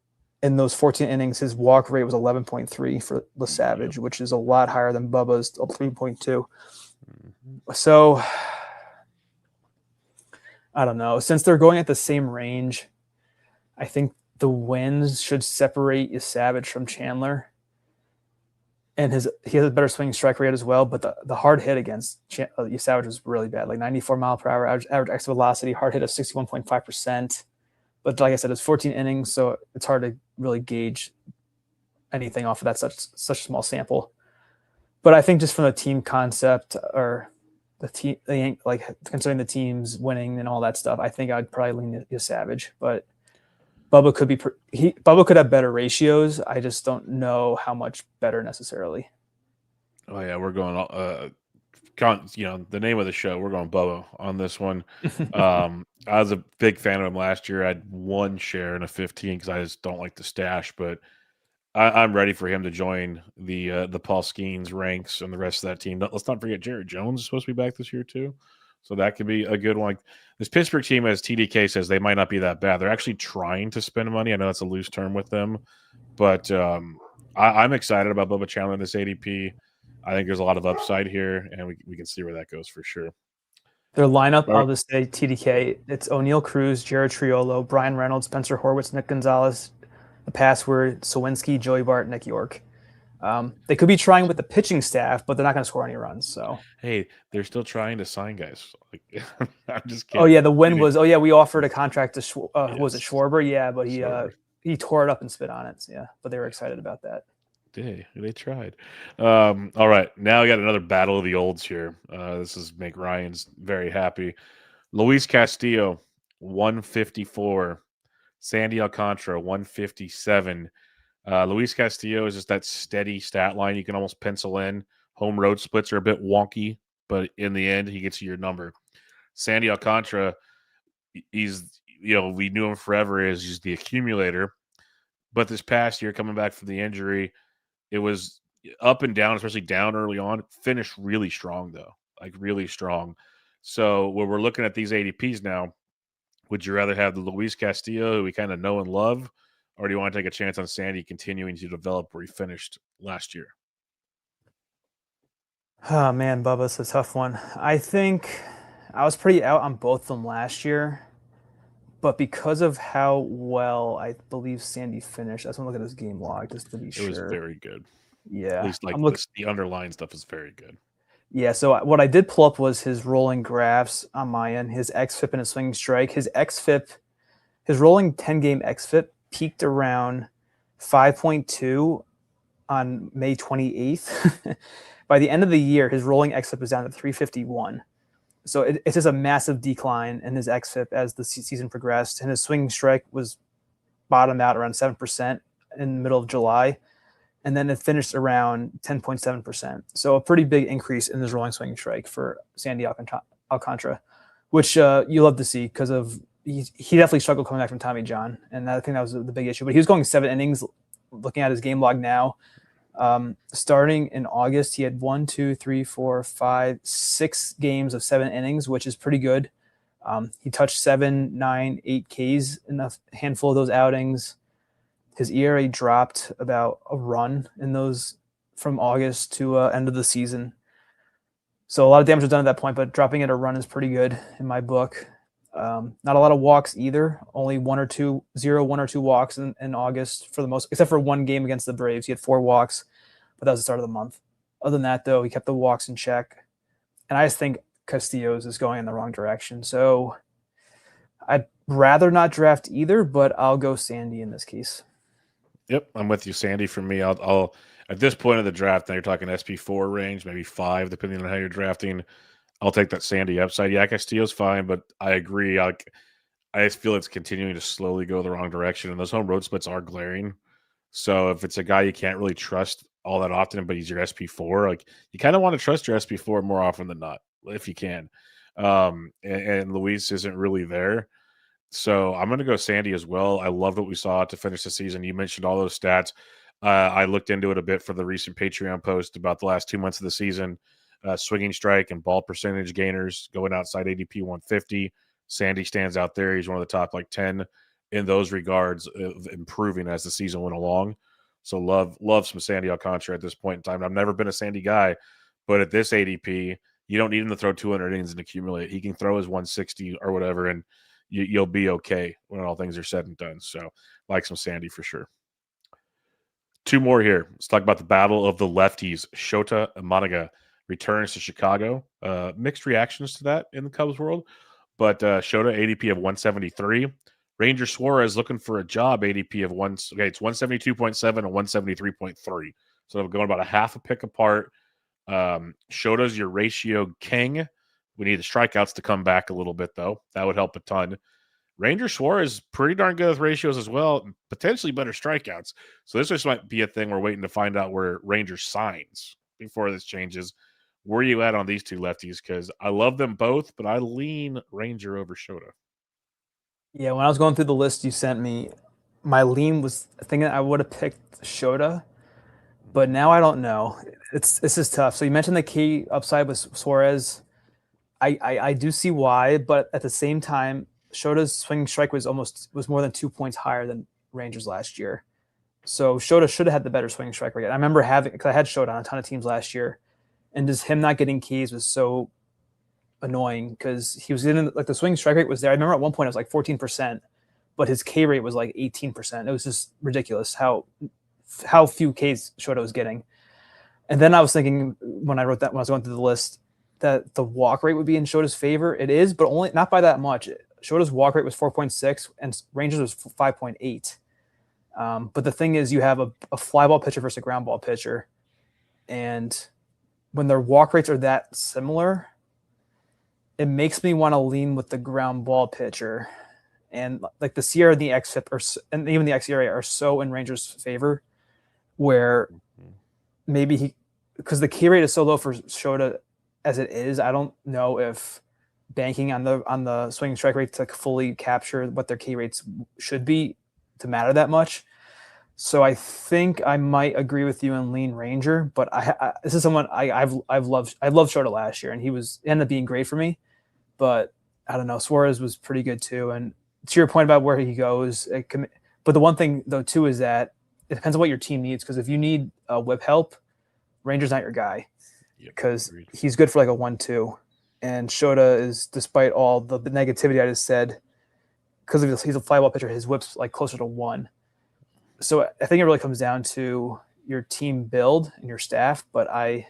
in those 14 innings, his walk rate was 11.3 for the Savage, which is a lot higher than Bubba's 3.2. So, I don't know. Since they're going at the same range, I think the wins should separate Savage from Chandler. And he has a better swing strike rate as well, but the hard hit against Savage was really bad, like 94 mile per hour average exit velocity, hard hit of 61.5%. But like I said, it's 14 innings, so it's hard to really gauge anything off of that such a small sample. But I think just from the team concept or the team, like considering the teams winning and all that stuff, I think I'd probably lean to Savage. But Bubba could have better ratios. I just don't know how much better necessarily. Oh yeah, we're going. The name of the show. We're going Bubba on this one. I was a big fan of him last year. I had 1 share in a 15 because I just don't like the stash, but I'm ready for him to join the Paul Skeens ranks and the rest of that team. Let's not forget Jared Jones is supposed to be back this year too, so that could be a good one. This Pittsburgh team, as TDK says, they might not be that bad. They're actually trying to spend money. I know that's a loose term with them, but I'm excited about Bubba Chandler in this ADP. I think there's a lot of upside here, and we can see where that goes for sure. Their lineup, I'll just say TDK. It's O'Neill Cruz, Jared Triolo, Brian Reynolds, Spencer Horwitz, Nick Gonzalez. The password, Sawinski, Joey Bart, Nick York. They could be trying with the pitching staff, but they're not going to score any runs. So hey, they're still trying to sign guys. Like, I'm just kidding. Oh yeah, the win was. Oh yeah, we offered a contract to was it Schwarber? Yeah, but he tore it up and spit on it. So, yeah, but they were excited about that. They tried. All right, now we got another battle of the olds here. This is make Ryan's very happy. Luis Castillo, 154. Sandy Alcantara, 157. Luis Castillo is just that steady stat line you can almost pencil in. Home road splits are a bit wonky, but in the end, he gets you your number. Sandy Alcantara, we knew him forever as he's the accumulator. But this past year, coming back from the injury, it was up and down, especially down early on. Finished really strong, though, like really strong. So when we're looking at these ADPs now, would you rather have the Luis Castillo, who we kind of know and love, or do you want to take a chance on Sandy continuing to develop where he finished last year? Oh, man, Bubba, it's a tough one. I think I was pretty out on both of them last year, but because of how well I believe Sandy finished, I just want to look at his game log just to be sure. It was very good. Yeah. At least the underlying stuff is very good. Yeah, so what I did pull up was his rolling graphs on my end, his xFIP and his swinging strike. His xFIP, his rolling 10-game xFIP peaked around 5.2 on May 28th. By the end of the year, his rolling xFIP was down to 351. So it's just a massive decline in his xFIP as the season progressed. And his swinging strike was bottomed out around 7% in the middle of July. And then it finished around 10.7%. So a pretty big increase in his rolling swinging strike for Sandy Alcantara, which you love to see because he definitely struggled coming back from Tommy John. And I think that was the big issue. But he was going 7 innings. Looking at his game log now, starting in August, he had 6 games of 7 innings, which is pretty good. He touched 7, 9, 8 Ks in a handful of those outings. His ERA dropped about a run in those from August to end of the season. So a lot of damage was done at that point, but dropping it a run is pretty good in my book. Not a lot of walks either. Only 1 or 2 walks in August for the most, except for one game against the Braves. He had 4 walks, but that was the start of the month. Other than that, though, he kept the walks in check. And I just think Castillo's is going in the wrong direction. So I'd rather not draft either, but I'll go Sandy in this case. Yep, I'm with you, Sandy. For me, I at this point of the draft, now you're talking SP4 range, maybe 5, depending on how you're drafting. I'll take that Sandy upside. Yeah, Castillo's fine, but I agree. I just feel it's continuing to slowly go the wrong direction, and those home road splits are glaring. So if it's a guy you can't really trust all that often, but he's your SP4, like you kind of want to trust your SP4 more often than not, if you can. And Luis isn't really there. So I'm going to go Sandy as well. I love what we saw to finish the season. You mentioned all those stats. I looked into it a bit for the recent Patreon post about the last 2 months of the season. Swinging strike and ball percentage gainers going outside ADP 150. Sandy stands out there. He's one of the top 10 in those regards, improving as the season went along. So love some Sandy Alcantara at this point in time. I've never been a Sandy guy, but at this ADP, you don't need him to throw 200 innings and accumulate. He can throw his 160 or whatever, and you'll be okay when all things are said and done. So like some Sandy for sure. 2 more here. Let's talk about the battle of the lefties. Shota Imanaga returns to Chicago. Mixed reactions to that in the Cubs world, but Shota ADP of 173. Ranger Suarez looking for a job, ADP of it's 172.7 and 173.3. So I'm going about a half a pick apart. Shota's your ratio king. We need the strikeouts to come back a little bit, though. That would help a ton. Ranger Suarez pretty darn good with ratios as well, potentially better strikeouts. So this just might be a thing we're waiting to find out where Ranger signs before this changes. Where are you at on these two lefties? Because I love them both, but I lean Ranger over Shota. Yeah, when I was going through the list you sent me, my lean was thinking I would have picked Shota, but now I don't know. This is tough. So you mentioned the key upside with Suarez. I do see why, but at the same time, Shota's swinging strike was more than 2 points higher than Rangers last year. So Shota should have had the better swinging strike rate. I remember because I had Shota on a ton of teams last year, and just him not getting keys was so annoying because he was in the swing strike rate was there. I remember at one point it was 14%, but his K rate was 18%. It was just ridiculous how few Ks Shota was getting. And then I was thinking when I was going through the list that the walk rate would be in Shota's favor. It is, but only not by that much. Shota's walk rate was 4.6 and Rangers was 5.8. But the thing is, you have a fly ball pitcher versus a ground ball pitcher, and when their walk rates are that similar, it makes me want to lean with the ground ball pitcher. And the Sierra and the XFIP and even the XERA are so in Rangers' favor, where maybe because the K rate is so low for Shota as it is, I don't know if banking on the swinging strike rate to fully capture what their K rates should be to matter that much. So I think I might agree with you and lean Ranger, but this is someone I loved Shota last year, and he ended up being great for me. But I don't know, Suarez was pretty good too. And to your point about where he goes, but the one thing though too is that it depends on what your team needs. Because if you need whip help, Ranger's not your guy, because he's good for a 1-2. And Shota is, despite all the negativity I just said, because he's a fly ball pitcher, his whip's closer to 1. So I think it really comes down to your team build and your staff. But I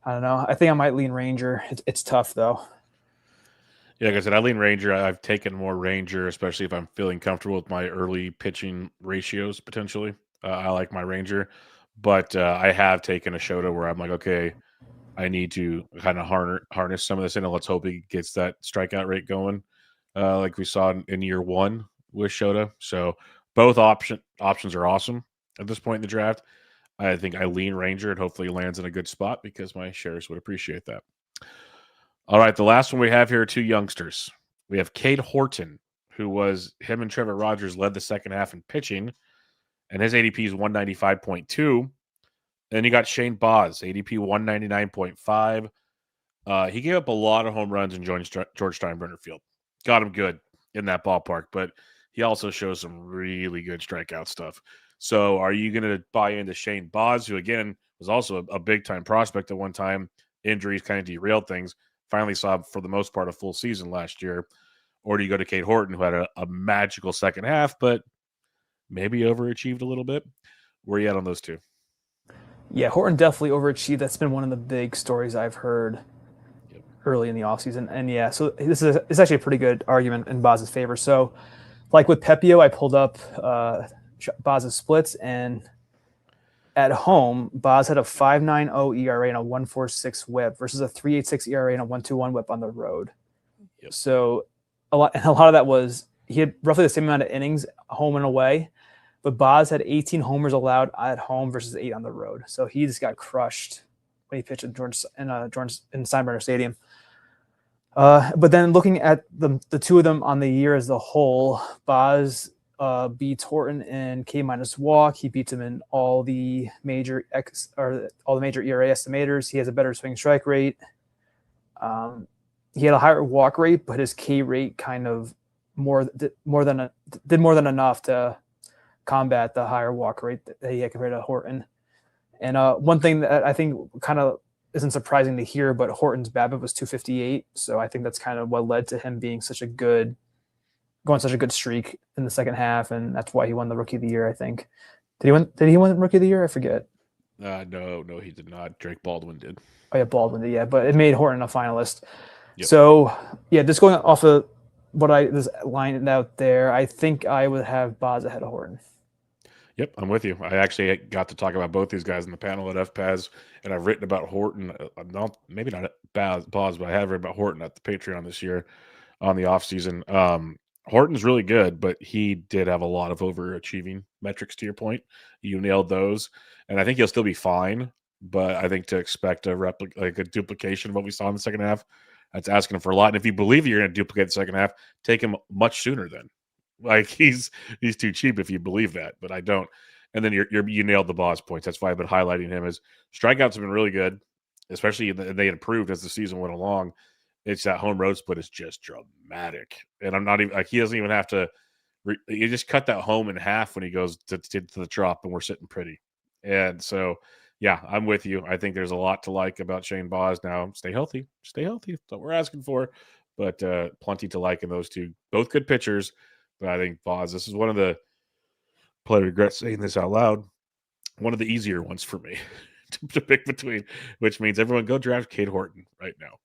don't know. I think I might lean Ranger. It's tough though. Yeah, like I said, I lean Ranger. I've taken more Ranger, especially if I'm feeling comfortable with my early pitching ratios potentially. I like my Ranger, but I have taken a Shota where I'm okay, I need to kind of harness some of this in, and let's hope he gets that strikeout rate going, like we saw in year 1 with Shota. So both options are awesome at this point in the draft. I think I lean Ranger, and hopefully he lands in a good spot because my shares would appreciate that. All right, the last one we have here are 2 youngsters. We have Cade Horton, him and Trevor Rogers led the second half in pitching, and his ADP is 195.2. Then you got Shane Baz, ADP 199.5. He gave up a lot of home runs in George Steinbrenner Field. Got him good in that ballpark, but he also shows some really good strikeout stuff. So are you going to buy into Shane Baz, who, again, was also a big-time prospect at one time? Injuries kind of derailed things. Finally saw, for the most part, a full season last year. Or do you go to Cade Horton, who had a magical second half, but maybe overachieved a little bit? Where are you at on those two? Yeah, Horton definitely overachieved. That's been one of the big stories I've heard early in the offseason. And yeah, so it's actually a pretty good argument in Baz's favor. So with Pepio, I pulled up Baz's splits, and At home, Boz had a 5.90 ERA and a 1.46 WHIP versus a 3.86 ERA and a 1.21 WHIP on the road. Yep. So a lot of that was he had roughly the same amount of innings home and away, but Boz had 18 homers allowed at home versus 8 on the road. So he just got crushed when he pitched in Steinbrenner Stadium. But then looking at the two of them on the year as a whole, Boz beats Horton in K- walk. He beats him in all the major ERA estimators. He has a better swing strike rate. He had a higher walk rate, but his K rate kind of did more than enough to combat the higher walk rate that he had compared to Horton. And one thing that I think kind of isn't surprising to hear, but Horton's BABIP was 258, so I think that's kind of what led to him being such a good streak in the second half, and that's why he won the Rookie of the Year. I think. Did he win Rookie of the Year? I forget. No, he did not. Drake Baldwin did. Oh yeah, Baldwin did. Yeah, but it made Horton a finalist. Yep. So yeah, just going off of what this line out there, I think I would have Boz ahead of Horton. Yep, I'm with you. I actually got to talk about both these guys in the panel at FPAS, and I've written about Horton. Maybe not at Boz, but I have written about Horton at the Patreon this year on the offseason. Horton's really good, but he did have a lot of overachieving metrics, to your point. You nailed those, and I think he'll still be fine, but I think to expect a duplication of what we saw in the second half, that's asking him for a lot. And if you believe you're going to duplicate the second half, take him much sooner then. Like he's too cheap if you believe that, but I don't. And then you nailed the Boz points. That's why I've been highlighting him. As strikeouts have been really good, especially they improved as the season went along. It's that home road split is just dramatic, and I'm not even like he doesn't even have to. You just cut that home in half when he goes to the Trop, and we're sitting pretty. And so, yeah, I'm with you. I think there's a lot to like about Shane Boz. Now, stay healthy. That's what we're asking for. But plenty to like in those two. Both good pitchers. But I think Boz, this is one of the, probably regret saying this out loud, one of the easier ones for me to pick between, which means everyone go draft Cade Horton right now.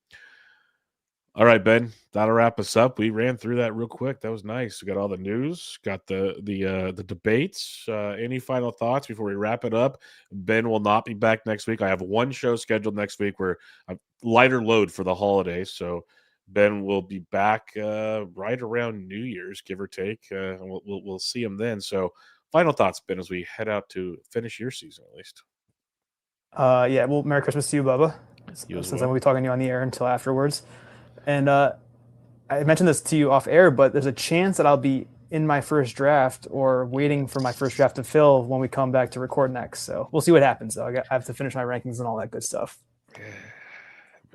All right, Ben, that'll wrap us up. We ran through that real quick. That was nice. We got all the news, got the debates. Any final thoughts before we wrap it up? Ben will not be back next week. I have one show scheduled next week where I'm lighter load for the holidays, so Ben will be back right around New Year's, give or take. We'll see him then. So, final thoughts, Ben, as we head out to finish your season at least. Yeah, well, Merry Christmas to you, Bubba. Since I won't be talking to you on the air until afterwards. And I mentioned this to you off air, but there's a chance that I'll be in my first draft or waiting for my first draft to fill when we come back to record next. So we'll see what happens, though. I have to finish my rankings and all that good stuff.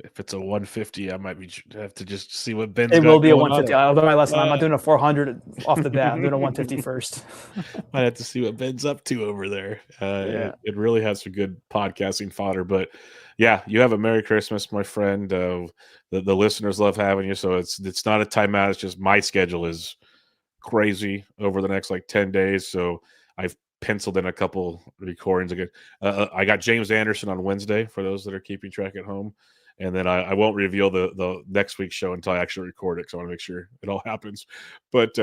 If it's a 150, I might have to just see what Ben's It got will be a going 150. I'll learn my lesson. I'm not doing a 400 off the bat. I'm doing a 150 first. Might have to see what Ben's up to over there. Yeah. It really has some good podcasting fodder. But yeah, you have a Merry Christmas, my friend. The listeners love having you. So it's not a timeout. It's just my schedule is crazy over the next like 10 days. So I've penciled in a couple recordings again. I got James Anderson on Wednesday for those that are keeping track at home. And then I won't reveal the next week's show until I actually record it. So I want to make sure it all happens. But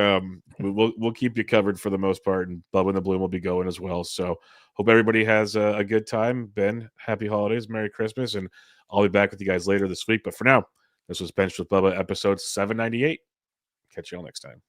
we'll keep you covered for the most part. And Bubba and the Bloom will be going as well. So hope everybody has a good time. Ben, happy holidays. Merry Christmas. And I'll be back with you guys later this week. But for now, this was Benched with Bubba, episode 798. Catch you all next time.